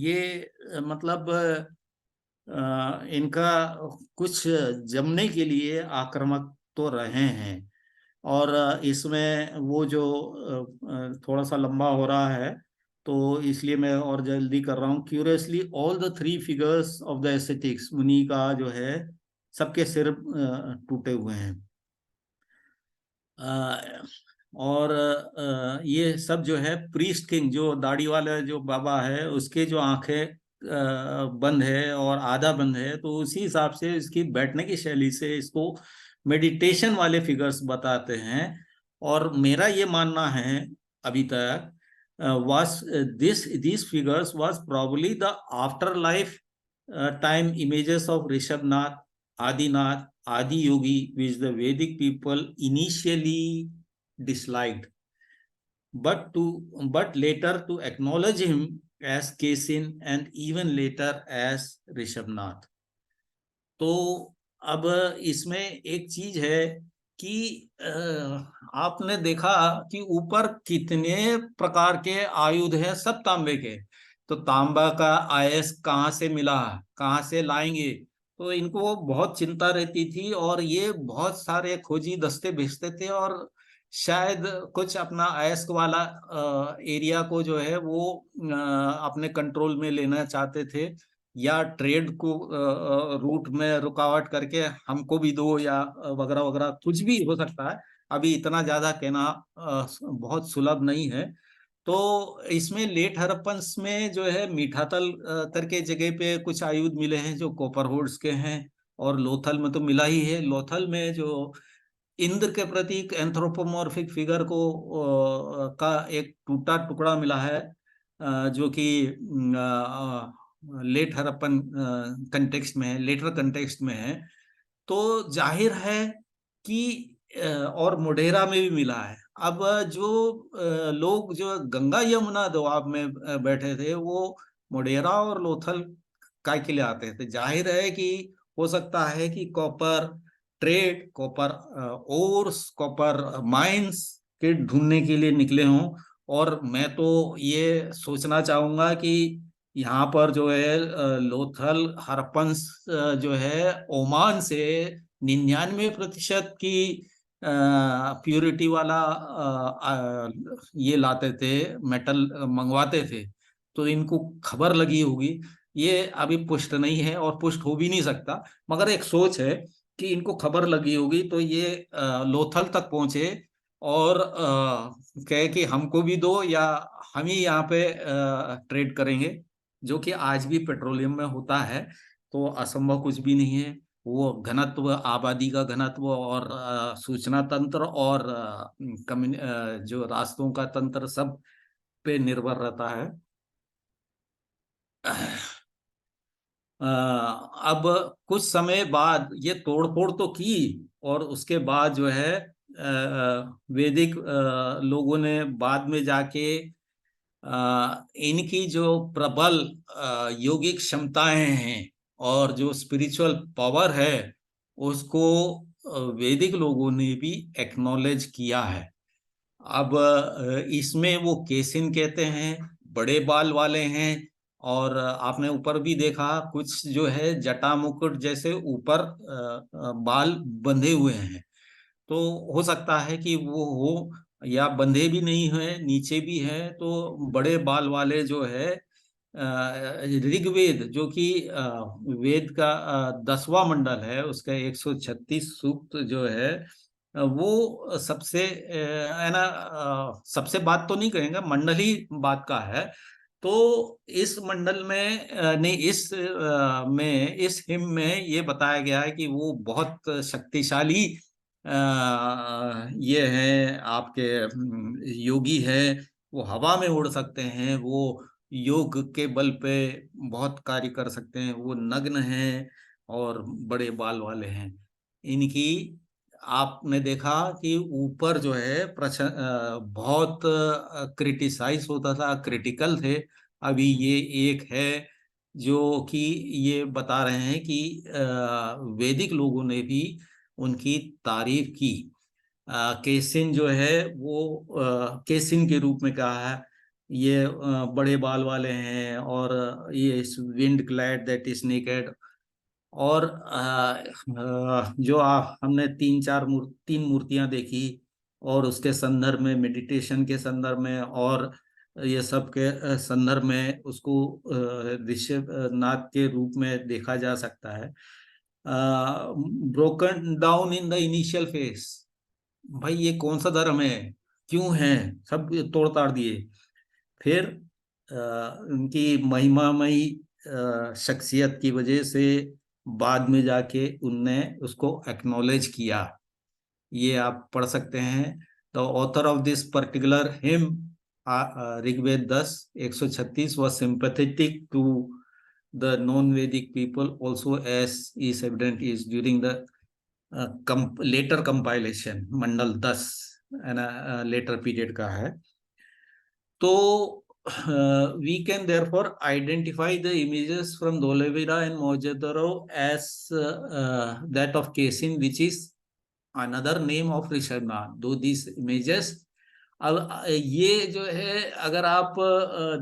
ये मतलब इनका कुछ जमने के लिए आक्रामक तो रहे हैं। और इसमें वो जो थोड़ा सा लंबा हो रहा है, तो इसलिए मैं और जल्दी कर रहा हूँ। Curiously all the three figures of the aesthetics, मुनि का जो है सबके सिर टूटे हुए हैं। और ये सब जो है प्रीस्ट किंग, जो दाढ़ी वाला जो बाबा है, उसके जो आंखें बंद है और आधा बंद है, तो उसी हिसाब से इसकी बैठने की शैली से इसको मेडिटेशन वाले फिगर्स बताते हैं। और मेरा ये मानना है अभी तक was these figures was probably the afterlife time images of Rishabhnath, Adinath, Adi Yogi, which the Vedic people initially disliked, but later to acknowledge him as Kesin and even later as Rishabhnath. तो अब इसमें एक चीज है कि आपने देखा कि ऊपर कितने प्रकार के आयुध हैं, सब तांबे के। तो तांबा का आयस कहाँ से मिला, कहाँ से लाएंगे, तो इनको बहुत चिंता रहती थी। और ये बहुत सारे खोजी दस्ते भेजते थे, और शायद कुछ अपना अयस्क वाला एरिया को जो है वो अपने कंट्रोल में लेना चाहते थे, या ट्रेड को रूट में रुकावट करके हमको भी दो, या वगैरह वगैरह कुछ भी हो सकता है। अभी इतना ज्यादा कहना बहुत सुलभ नहीं है। तो इसमें लेट हड़प्पन्स में जो है मीठातल करके जगह पे कुछ आयुध मिले हैं जो कॉपर होर्ड्स के हैं, और लोथल में तो मिला ही है। लोथल में जो इंद्र के प्रति एक एंथ्रोपोमॉर्फिक फिगर को का एक टूटा टुकड़ा मिला है, जो कि लेट हड़प्पन कंटेक्स्ट में है, लेटर कंटेक्स्ट में है। तो जाहिर है कि और मोढेरा में भी मिला है। अब जो लोग जो गंगा यमुना दोआब में बैठे थे, वो मोढेरा और लोथल काय के लिए आते थे। जाहिर है कि हो सकता है कि copper trade, copper ores, copper mines के ढूंढने के लिए निकले हों। और मैं तो ये सोचना चाहूंगा कि यहाँ पर जो है लोथल हड़प्पन्स जो है ओमान से 99% की प्योरिटी वाला ये लाते थे, मेटल मंगवाते थे। तो इनको खबर लगी होगी, ये अभी पुष्ट नहीं है और पुष्ट हो भी नहीं सकता, मगर एक सोच है कि इनको खबर लगी होगी, तो ये लोथल तक पहुंचे और कहे कि हमको भी दो, या हम ही यहाँ पे ट्रेड करेंगे, जो कि आज भी पेट्रोलियम में होता है। तो असंभव कुछ भी नहीं है। वो घनत्व, आबादी का घनत्व और सूचना तंत्र और जो रास्तों का तंत्र, सब पे निर्भर रहता है। अब कुछ समय बाद ये तोड़फोड़ तो की, और उसके बाद जो है वैदिक लोगों ने बाद में जाके इनकी जो प्रबल योगिक क्षमताएं हैं और जो स्पिरिचुअल पावर है, उसको वैदिक लोगों ने भी एक्नॉलेज किया है। अब इसमें वो केसिन कहते हैं, बड़े बाल वाले हैं, और आपने ऊपर भी देखा कुछ जो है जटा मुकुट जैसे ऊपर बाल बंधे हुए हैं। तो हो सकता है कि वो हो, या बंधे भी नहीं है, नीचे भी है। तो बड़े बाल वाले जो है ऋग्वेद, जो कि वेद का 10वां मंडल है, उसका 136 सूक्त जो है, वो सबसे है ना, सबसे बात तो नहीं कहेंगे, मंडल ही बात का है। तो इस मंडल में नहीं, में इस हिम में ये बताया गया है कि वो बहुत शक्तिशाली ये है आपके योगी है। वो हवा में उड़ सकते हैं, वो योग के बल पे बहुत कार्य कर सकते हैं, वो नग्न हैं और बड़े बाल वाले हैं। इनकी आपने देखा कि ऊपर जो है बहुत क्रिटिसाइज होता था, क्रिटिकल थे। अभी ये एक है जो कि ये बता रहे हैं कि वैदिक लोगों ने भी उनकी तारीफ की। केसिन जो है वो केसिन के रूप में कहा है, ये बड़े बाल वाले हैं, और ये wind glad that is naked. और जो हमने तीन मूर्तियां देखी, और उसके संदर्भ में, मेडिटेशन के संदर्भ में, और ये सब के संदर्भ में उसको ऋषभनाथ के रूप में देखा जा सकता है। Broken down in the initial face. भाई ये कौन सा धर्म है, क्यों है, सब तोड़ ताड़ दिए। फिर उनकी महिमामयी शख्सियत की वजह से बाद में जाके उनने उसको एक्नॉलेज किया। ये आप पढ़ सकते हैं। The author of this particular hymn, Rigveda 10:136, was sympathetic to the non-Vedic people also, as is evident is during the later compilation, मंडल 10 है ना, लेटर पीरियड का है। तो we can therefore identify the images from Dholavira and Mohenjo-daro as that of Kesin, which is another name of Rishabhnath. Though these images, अब ये जो है, अगर आप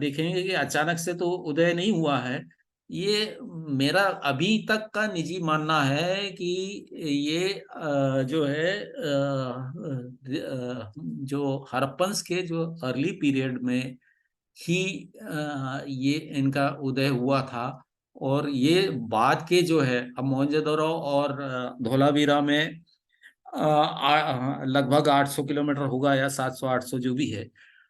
देखेंगे कि अचानक से तो उदय नहीं हुआ है। ये मेरा अभी तक का निजी मानना है कि ये जो है जो हड़प्पन्स के जो अर्ली पीरियड में ही ये इनका उदय हुआ था। और ये बाद के जो है, अब मोहनजोदड़ो और धोलावीरा में लगभग 800 किलोमीटर होगा, या 700-800 जो भी है,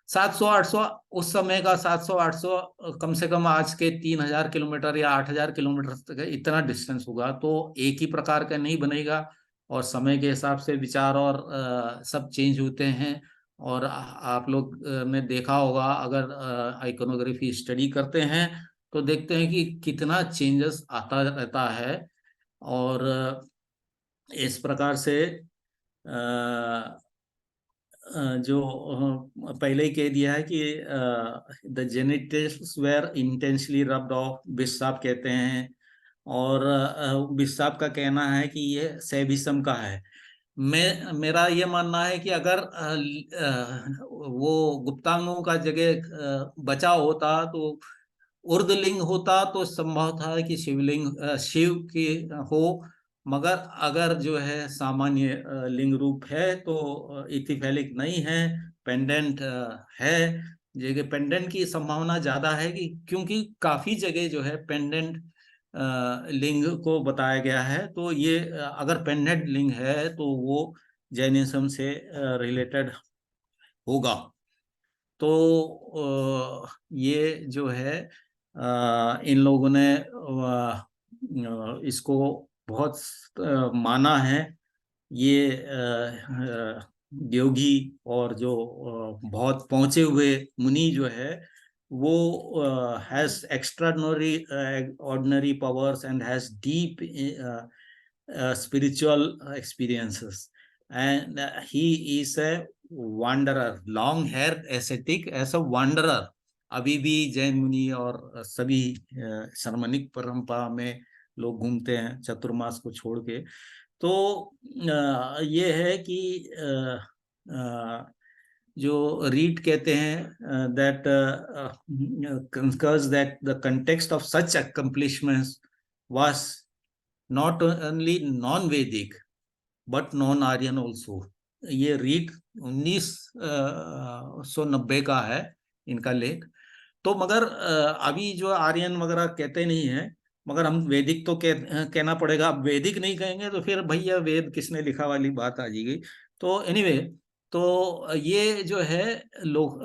700-800 उस समय का, 700-800 कम से कम आज के 3000 किलोमीटर या 8000 किलोमीटर तक इतना डिस्टेंस होगा। तो एक ही प्रकार का नहीं बनेगा, और समय के हिसाब से विचार और सब चेंज होते हैं। और आप लोग ने देखा होगा, अगर आइकोनोग्राफी स्टडी करते हैं तो देखते हैं कि कितना चेंजेस आता रहता है। और इस प्रकार से जो पहले ही कह दिया है कि the genitals were intensely rubbed off, बिस्साप कहते हैं। और बिस्साप का कहना है कि ये सेबिसम का है। मेरा ये मानना है कि अगर वो गुप्तांगों का जगह बचा होता, तो उर्दलिंग होता, तो संभव था कि शिवलिंग शिव की हो। मगर अगर जो है सामान्य लिंग रूप है तो इक्विफेलिक नहीं है, पेंडेंट है। जगह पेंडेंट की संभावना ज्यादा है कि क्योंकि काफी जगह जो है पेंडेंट लिंग को बताया गया है। तो ये अगर पेंडेंट लिंग है तो वो जैनिज्म से रिलेटेड होगा। तो ये जो है इन लोगों ने इसको बहुत माना है। ये योगी और जो बहुत पहुंचे हुए मुनि जो है वो has extraordinary ordinary powers and has deep spiritual experiences, and he is a wanderer, long haired ascetic as a wanderer। अभी भी जैन मुनि और सभी शर्मनिक परंपरा में लोग घूमते हैं चतुर्मास को छोड़ के। तो ये है कि जो रीड कहते हैं that concurs that the context of such accomplishments was not only non Vedic but non Aryan also. ये रीड 1990 का है इनका लेख। तो मगर अभी जो आर्यन वगैरह कहते नहीं है, मगर हम वैदिक तो कहना पड़ेगा। अब वैदिक नहीं कहेंगे तो फिर भैया वेद किसने लिखा वाली बात आ जाएगी। तो एनीवे, तो ये जो है लोग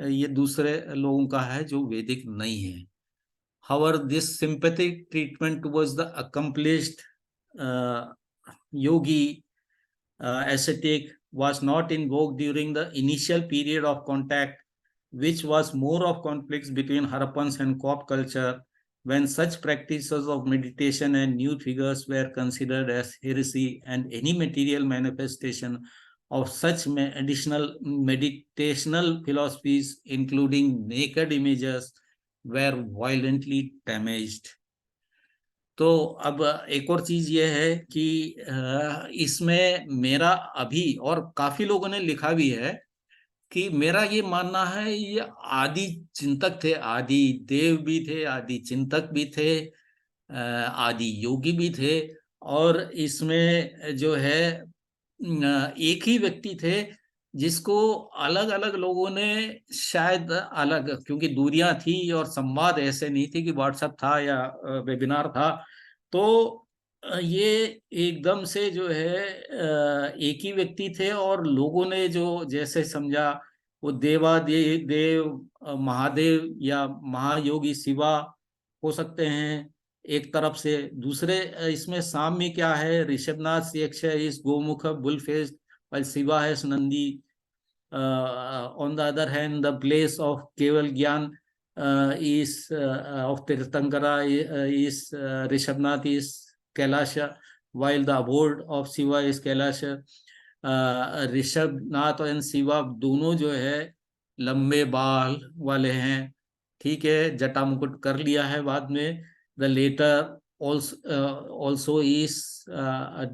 ये दूसरे लोगों का है जो वैदिक नहीं है। However, this sympathetic treatment towards the accomplished yogi ascetic was not in vogue during the initial period of contact, which was more of conflicts between Harappans and Cop culture, when such practices of meditation and nude figures were considered as heresy, and any material manifestation of such additional meditational philosophies, including naked images, were violently damaged। तो अब एक और चीज ये है कि इसमें मेरा अभी और काफी लोगों ने लिखा भी है कि मेरा ये मानना है ये आदि चिंतक थे, आदि देव भी थे, आदि चिंतक भी थे, आदि योगी भी थे। और इसमें जो है एक ही व्यक्ति थे जिसको अलग अलग लोगों ने शायद अलग, क्योंकि दूरियां थी और संवाद ऐसे नहीं थे कि व्हाट्सएप था या वेबिनार था। तो ये एकदम से जो है एक ही व्यक्ति थे और लोगों ने जो जैसे समझा वो देव महादेव या महायोगी शिवा हो सकते हैं एक तरफ से। दूसरे इसमें साम्य क्या है, ऋषभनाथ यक्ष इस Gomukh bull faced while Shiva has Nandi। On the other hand, the place of Keval Gyan is of Tirthankara is Rishabhnath is Kailasha, while the abode of Shiva is Kailasha। Rishabhanath और शिवा दोनों जो है लंबे बाल वाले हैं, ठीक है, जटा मुकुट कर लिया है बाद में। The latter also is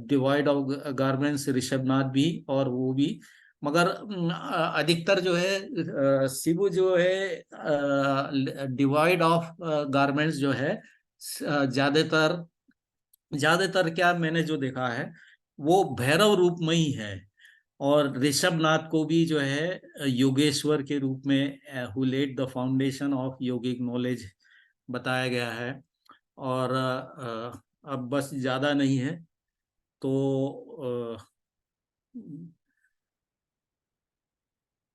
devoid of garments, Rishabhanath भी और वो भी। मगर अधिकतर जो है शिव जो है डिवाइड ऑफ गारमेंट्स जो है ज्यादातर ज्यादातर क्या मैंने जो देखा है वो भैरव रूप में ही है। और ऋषभनाथ को भी जो है योगेश्वर के रूप में who laid the foundation of yogic knowledge बताया गया है। और अब बस ज्यादा नहीं है तो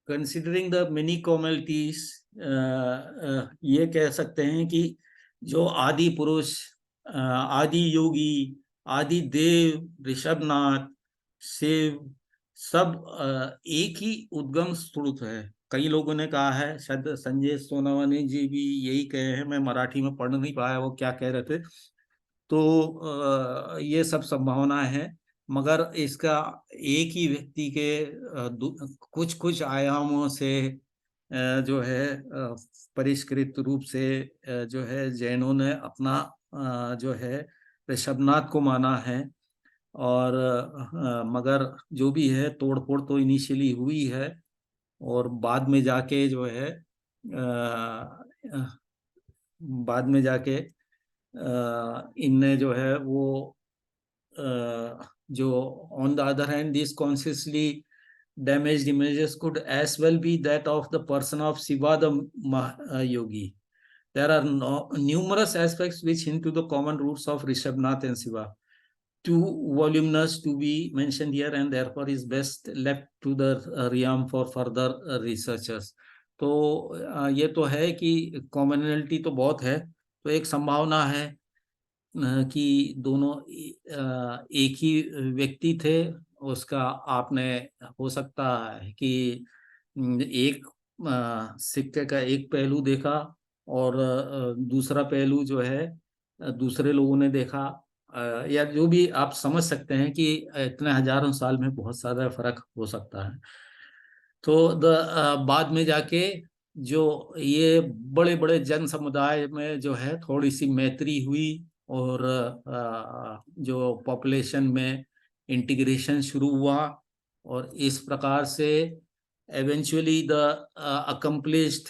कंसिडरिंग द मेनी कॉमलिटीज ये कह सकते हैं कि जो आदि पुरुष, आदि योगी, आदि देव, ऋषभनाथ, शिव सब एक ही उद्गम स्रोत है। कई लोगों ने कहा है, शायद संजय सोनावने जी भी यही कहे हैं, मैं मराठी में पढ़ नहीं पाया वो क्या कह रहे थे। तो ये सब संभावना है, मगर इसका एक ही व्यक्ति के कुछ कुछ आयामों से जो है परिष्कृत रूप से जो है जैनों ने अपना जो है ऋषभनाथ को माना है। और मगर जो भी है तोड़फोड़ तो इनिशियली हुई है और बाद में जाके जो है बाद में जाके इनने जो है वो जो on the other hand these consciously damaged images could as well be that of the person of Shiva the Yogi. There are numerous aspects which hint to the common roots of Rishabhnath and Shiva. Too voluminous to be mentioned here, and therefore is best left to the realm for further researchers. तो ये तो है कि commonality तो बहुत है, तो एक संभावना है कि दोनों एक ही व्यक्ति थे। उसका आपने हो सकता है कि एक सिक्के का एक पहलू देखा और दूसरा पहलू जो है दूसरे लोगों ने देखा, या जो भी आप समझ सकते हैं कि इतने हजारों साल में बहुत सारा फर्क हो सकता है। तो बाद में जाके जो ये बड़े बड़े जन समुदाय में जो है थोड़ी सी मैत्री हुई और जो पॉपुलेशन में इंटीग्रेशन शुरू हुआ, और इस प्रकार से eventually the accomplished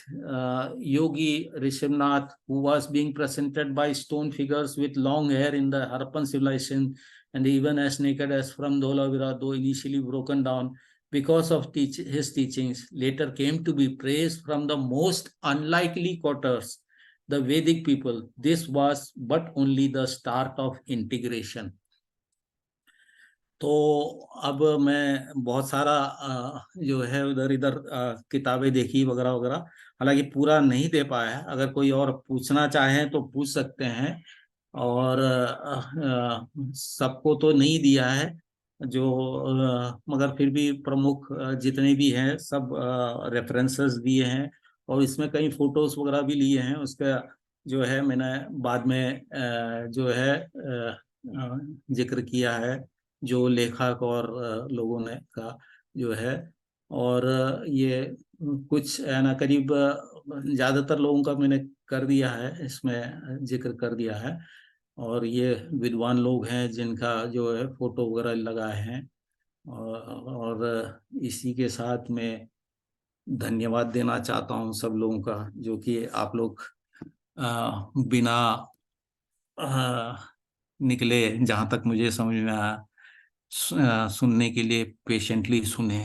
yogi Rishabhnath, who was being presented by stone figures with long hair in the Harappan civilization and even as naked as from Dholavira, though initially broken down because of his teachings, later came to be praised from the most unlikely quarters, the Vedic people. This was but only the start of integration. तो अब मैं बहुत सारा जो है उधर इधर किताबें देखी वगैरह वगैरह, हालांकि पूरा नहीं दे पाया है। अगर कोई और पूछना चाहे तो पूछ सकते हैं, और सबको तो नहीं दिया है जो, मगर फिर भी प्रमुख जितने भी हैं सब रेफरेंसेस दिए हैं, और इसमें कई फोटोज वगैरह भी लिए हैं। उसका जो है मैंने बाद में जो है जिक्र किया है जो लेखक और लोगों ने का जो है, और ये कुछ ना करीब ज्यादातर लोगों का मैंने कर दिया है, इसमें जिक्र कर दिया है। और ये विद्वान लोग हैं जिनका जो है फोटो वगैरह लगाए हैं, और इसी के साथ में धन्यवाद देना चाहता हूँ सब लोगों का, जो कि आप लोग बिना निकले, जहां तक मुझे समझ में आया, सुनने के लिए पेशेंटली सुने।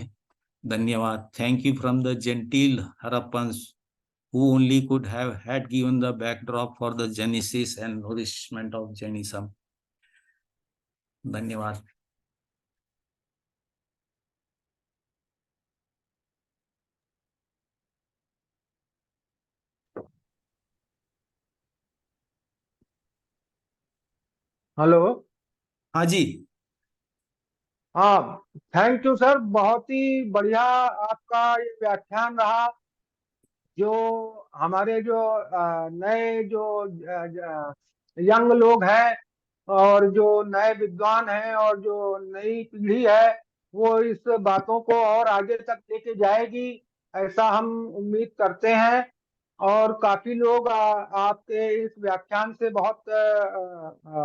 धन्यवाद। Thank you from the gentle Harappans who only could have had given the backdrop for the genesis and nourishment of Jainism. धन्यवाद। हेलो। हाँ जी। हाँ, थैंक यू सर, बहुत ही बढ़िया आपका ये व्याख्यान रहा। जो हमारे जो नए जो यंग लोग हैं और जो नए विद्वान हैं और जो नई पीढ़ी है, वो इस बातों को और आगे तक लेके जाएगी, ऐसा हम उम्मीद करते हैं। और काफी लोग आपके इस व्याख्यान से बहुत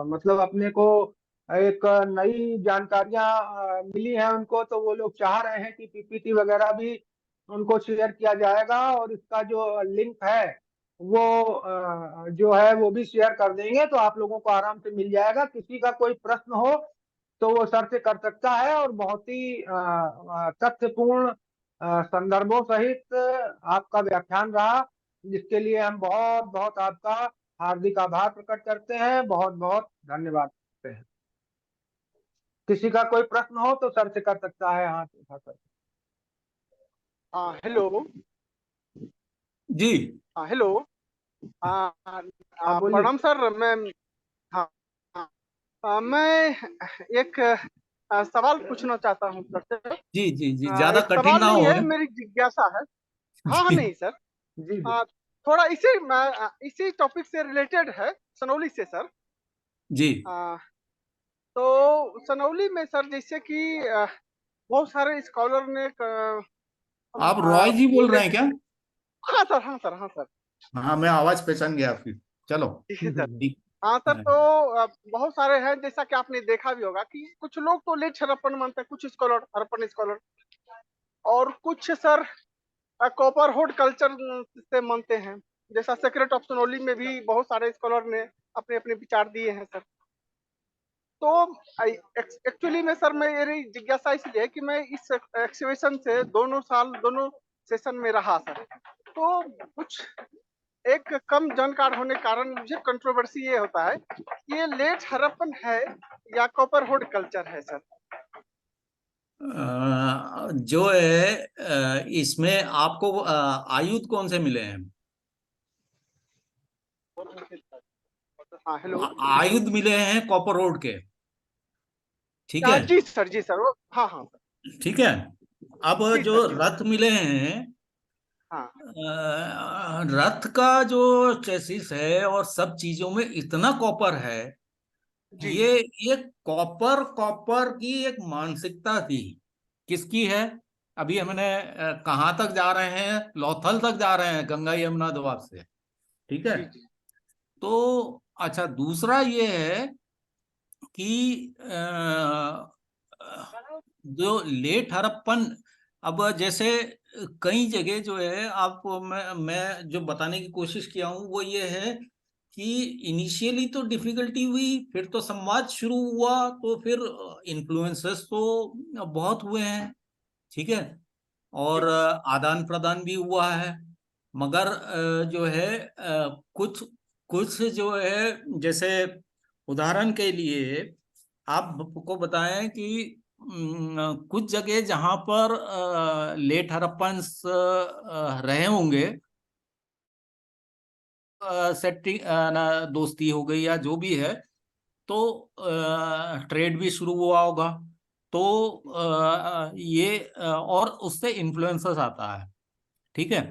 मतलब अपने को एक नई जानकारियां मिली हैं उनको, तो वो लोग चाह रहे हैं कि पीपीटी वगैरह भी उनको शेयर किया जाएगा, और इसका जो लिंक है वो जो है वो भी शेयर कर देंगे, तो आप लोगों को आराम से मिल जाएगा। किसी का कोई प्रश्न हो तो वो सर से कर सकता है, और बहुत ही तथ्यपूर्ण संदर्भों सहित आपका व्याख्यान रहा, जिसके लिए हम बहुत बहुत आपका हार्दिक आभार प्रकट करते हैं, बहुत बहुत धन्यवाद करते हैं। किसी का कोई प्रश्न हो तो सर से कर सकता है हाथ उठाकर। हेलो जी। हेलो। प्रणाम सर। मैं हाँ, मैं एक सवाल पूछना चाहता हूँ सर से। जी जी जी, ज्यादा एक कठिन सवाल ना नहीं हो। है, मेरी जिज्ञासा है। हाँ जी नहीं सर, जी जी। थोड़ा इसी टॉपिक से रिलेटेड है, सनौली से सर। जी। तो सनौली में सर जैसे कि बहुत सारे स्कॉलर ने आप रॉय जी बोल रहे हैं क्या? हाँ सर, हाँ सर, हाँ सर। हाँ, मैं आवाज पहचान गया आपकी। चलो ठीक है सर। ठीक। हाँ सर, तो बहुत सारे हैं, जैसा कि आपने देखा भी होगा कि कुछ लोग तो लेट हड़प्पन मानते हैं, कुछ स्कॉलर हड़प्पन स्कॉलर, और कुछ सर कॉपर होड कल्चर से मानते हैं। जैसा सेक्रेट ऑफ सोनोली में भी बहुत सारे स्कॉलर ने अपने अपने विचार दिए हैं सर। तो एक्चुअली में सर मेरी जिज्ञासा इसलिए है कि मैं इस एक्सिबिशन से दोनों सेशन में रहा सर, तो कुछ एक कम जानकार होने के कारण मुझे कंट्रोवर्सी ये होता है कि ये लेट हड़प्पन है या कॉपरवुड कल्चर है सर। जो है इसमें आपको आयुध कौन से मिले हैं? हाँ हेलो। आयुध मिले हैं कॉपर रोड के, ठीक है। जी सर, जी सर, वो हाँ हाँ सर, ठीक है। अब जी जो सर, जी रथ मिले हैं, हाँ रथ का जो चेसिस है और सब चीजों में इतना कॉपर है, जी ये एक कॉपर कॉपर की एक मानसिकता थी। किसकी है? अभी हमने कहाँ तक जा रहे हैं? लोथल तक जा रहे हैं, गंगा यमुना दोआब से, ठीक है। जी जी तो अच्छा, दूसरा ये है कि जो लेट हड़प्पन, अब जैसे कई जगह जो है, आपको मैं जो बताने की कोशिश किया हूँ वो ये है कि इनिशियली तो डिफिकल्टी हुई, फिर तो संवाद शुरू हुआ, तो फिर इन्फ्लुएंसेस तो बहुत हुए हैं, ठीक है, और आदान प्रदान भी हुआ है। मगर जो है कुछ कुछ जो है, जैसे उदाहरण के लिए आपको बताएं कि कुछ जगह जहां पर लेट हड़प्पन्स रहे होंगे, सेटिंग दोस्ती हो गई या जो भी है, तो ट्रेड भी शुरू हुआ होगा, तो ये और उससे इन्फ्लुएंसर्स आता है, ठीक है।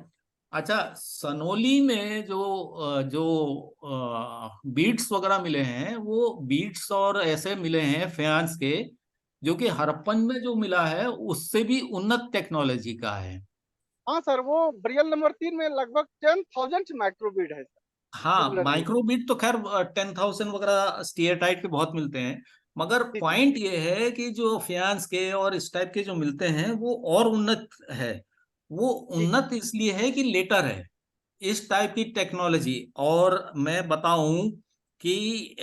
अच्छा, सनोली में जो बीट्स वगैरह मिले हैं, वो बीट्स और ऐसे मिले हैं फ्रांस के, जो कि हड़प्पन में जो मिला है उससे भी उन्नत टेक्नोलॉजी का है। हाँ सर, वो बरियल नंबर 3 में लगभग 10,000 माइक्रोबीट है सर, हाँ, सिमिलरली। माइक्रोबिट तो खैर 10,000 वगैरह स्टीयरटाइट के बहुत मिलते हैं, मगर जी जी पॉइंट ये है कि जो फियांस के और इस टाइप के जो मिलते हैं वो और उन्नत है। वो जी जी उन्नत इसलिए है कि लेटर है इस टाइप की टेक्नोलॉजी। और मैं बताऊं कि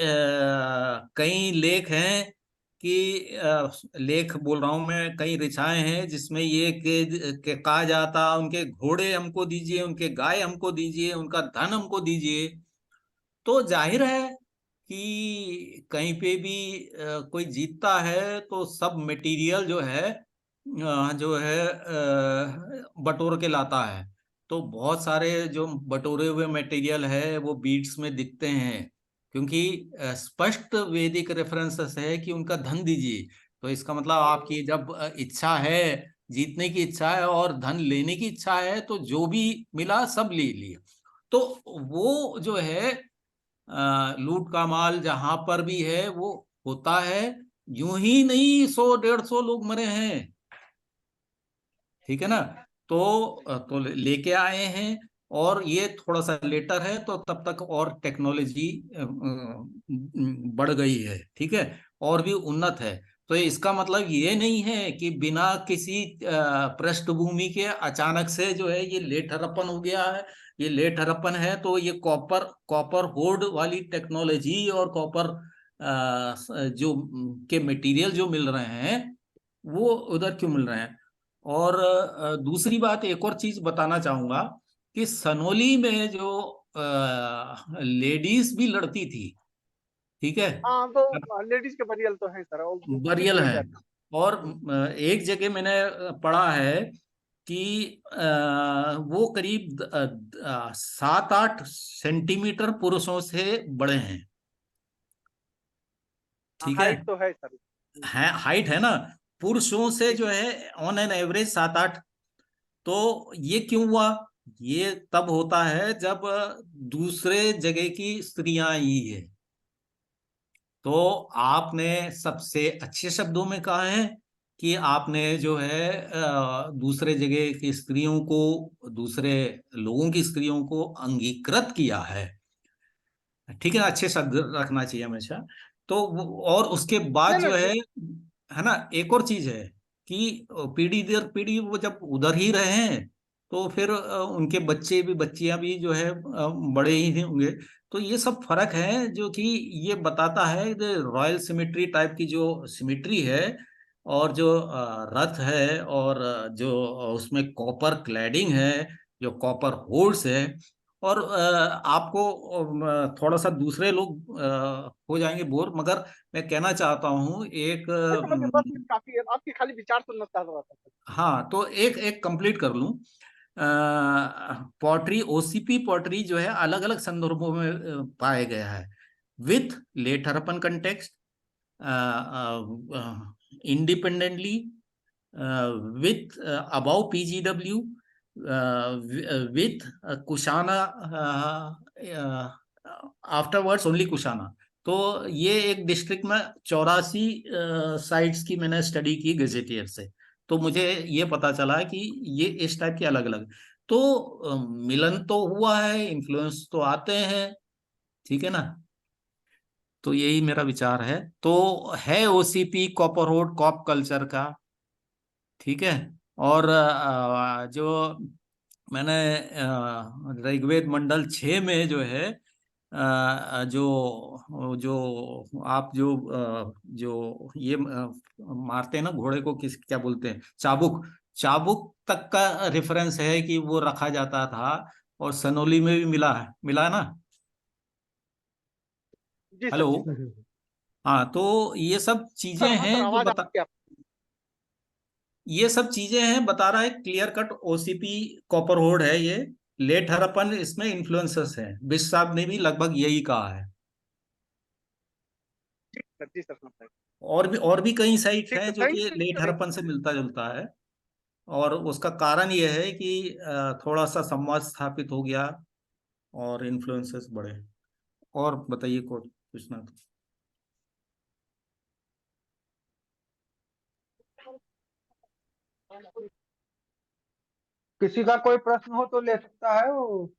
कई लेख हैं कि लेख बोल रहा हूं मैं, कई ऋचाएं हैं जिसमें ये के कहा जाता, उनके घोड़े हमको दीजिए, उनके गाय हमको दीजिए, उनका धन हमको दीजिए। तो जाहिर है कि कहीं पे भी कोई जीतता है तो सब मटेरियल जो है बटोर के लाता है। तो बहुत सारे जो बटोरे हुए मटेरियल है वो बीट्स में दिखते हैं, क्योंकि स्पष्ट वैदिक रेफरेंसेस है कि उनका धन दीजिए। तो इसका मतलब आपकी जब इच्छा है, जीतने की इच्छा है और धन लेने की इच्छा है, तो जो भी मिला सब ले लिए। तो वो जो है लूट का माल जहां पर भी है वो होता है। यूं ही नहीं 100-150 लोग मरे हैं, ठीक है ना। तो लेके आए हैं, और ये थोड़ा सा लेटर है, तो तब तक और टेक्नोलॉजी बढ़ गई है, ठीक है, और भी उन्नत है। तो इसका मतलब ये नहीं है कि बिना किसी पृष्ठभूमि के अचानक से जो है ये लेट हड़प्पन हो गया है। ये लेट हड़प्पन है तो ये कॉपर कॉपर होर्ड वाली टेक्नोलॉजी और कॉपर जो के मटेरियल जो मिल रहे हैं वो उधर क्यों मिल रहे हैं। और दूसरी बात, एक और चीज बताना चाहूंगा कि सनोली में जो लेडीज भी लड़ती थी, ठीक है, हाँ, तो लेडीज के बरियल तो है सर, वो बरियल देखा हैं। गया था। और एक जगह मैंने पढ़ा है कि वो करीब 7-8 सेंटीमीटर पुरुषों से बड़े हैं, ठीक है। हाइट तो है सर। हाइट है ना, पुरुषों से जी जो जी है ऑन एन एवरेज 7-8। तो ये क्यों हुआ? ये तब होता है जब दूसरे जगह की स्त्रियां आई है। तो आपने सबसे अच्छे शब्दों में कहा है कि आपने जो है दूसरे जगह की स्त्रियों को, दूसरे लोगों की स्त्रियों को अंगीकृत किया है, ठीक है ना। अच्छे शब्द रखना चाहिए हमेशा। तो और उसके बाद नहीं जो नहीं है ना, एक और चीज है कि पीढ़ी दर पीढ़ी वो जब उधर ही रहे हैं, तो फिर उनके बच्चे भी बच्चियां भी जो है बड़े ही होंगे। तो ये सब फर्क है जो कि ये बताता है रॉयल सिमेट्री टाइप की जो सिमेट्री है, और जो रथ है, और जो उसमें कॉपर क्लैडिंग है, जो कॉपर होल्स है। और आपको थोड़ा सा दूसरे लोग हो जाएंगे बोर, मगर मैं कहना चाहता हूँ एक नहीं, मुझे 10 मिनट काफी है, आपके खाली विचार सुनना चाह रहा था। हाँ, तो एक एक कंप्लीट कर लूं। पॉटरी, ओसीपी पॉटरी जो है अलग अलग संदर्भों में पाया गया है। With late Harappan context, independently, with above PGW, with Kushana, afterwards only Kushana. तो ये एक डिस्ट्रिक्ट में 84 साइट्स की मैंने स्टडी की गजेटियर से। तो मुझे ये पता चला कि ये इस टाइप के अलग अलग, तो मिलन तो हुआ है, इन्फ्लुएंस तो आते हैं, ठीक है ना। तो यही मेरा विचार है। तो है ओसीपी कॉपरवुड कॉप कल्चर का, ठीक है। और जो मैंने ऋग्वेद मंडल 6 में जो है जो आप जो ये मारते हैं ना घोड़े को, किस क्या बोलते हैं, चाबुक, चाबुक तक का रेफरेंस है कि वो रखा जाता था। और सनोली में भी मिला है ना। जी सर, हेलो। जी सर। हाँ, तो ये सब चीजें सर हाँ हैं सर, जो आवाज आ बता, रही है। ये सब चीजें हैं बता रहा है, क्लियर कट ओसीपी कॉपर होड है ये। लेट हड़प्पन इसमें इन्फ्लुएंसर्स हैं, बिश साहब ने भी लगभग यही कहा है। सर जी सर, समझ गए। और भी कई साइट ठीक हैं है, जो थैंक कि यू लेट सर। हड़प्पन से मिलता जुलता है। और उसका कारण ये है कि थोड़ा सा संवाद स्थापित हो गया और इन्फ्लुएंसर्स बढ़े। और बताइए को पूछना तो। किसी का कोई प्रश्न हो तो ले सकता है वो।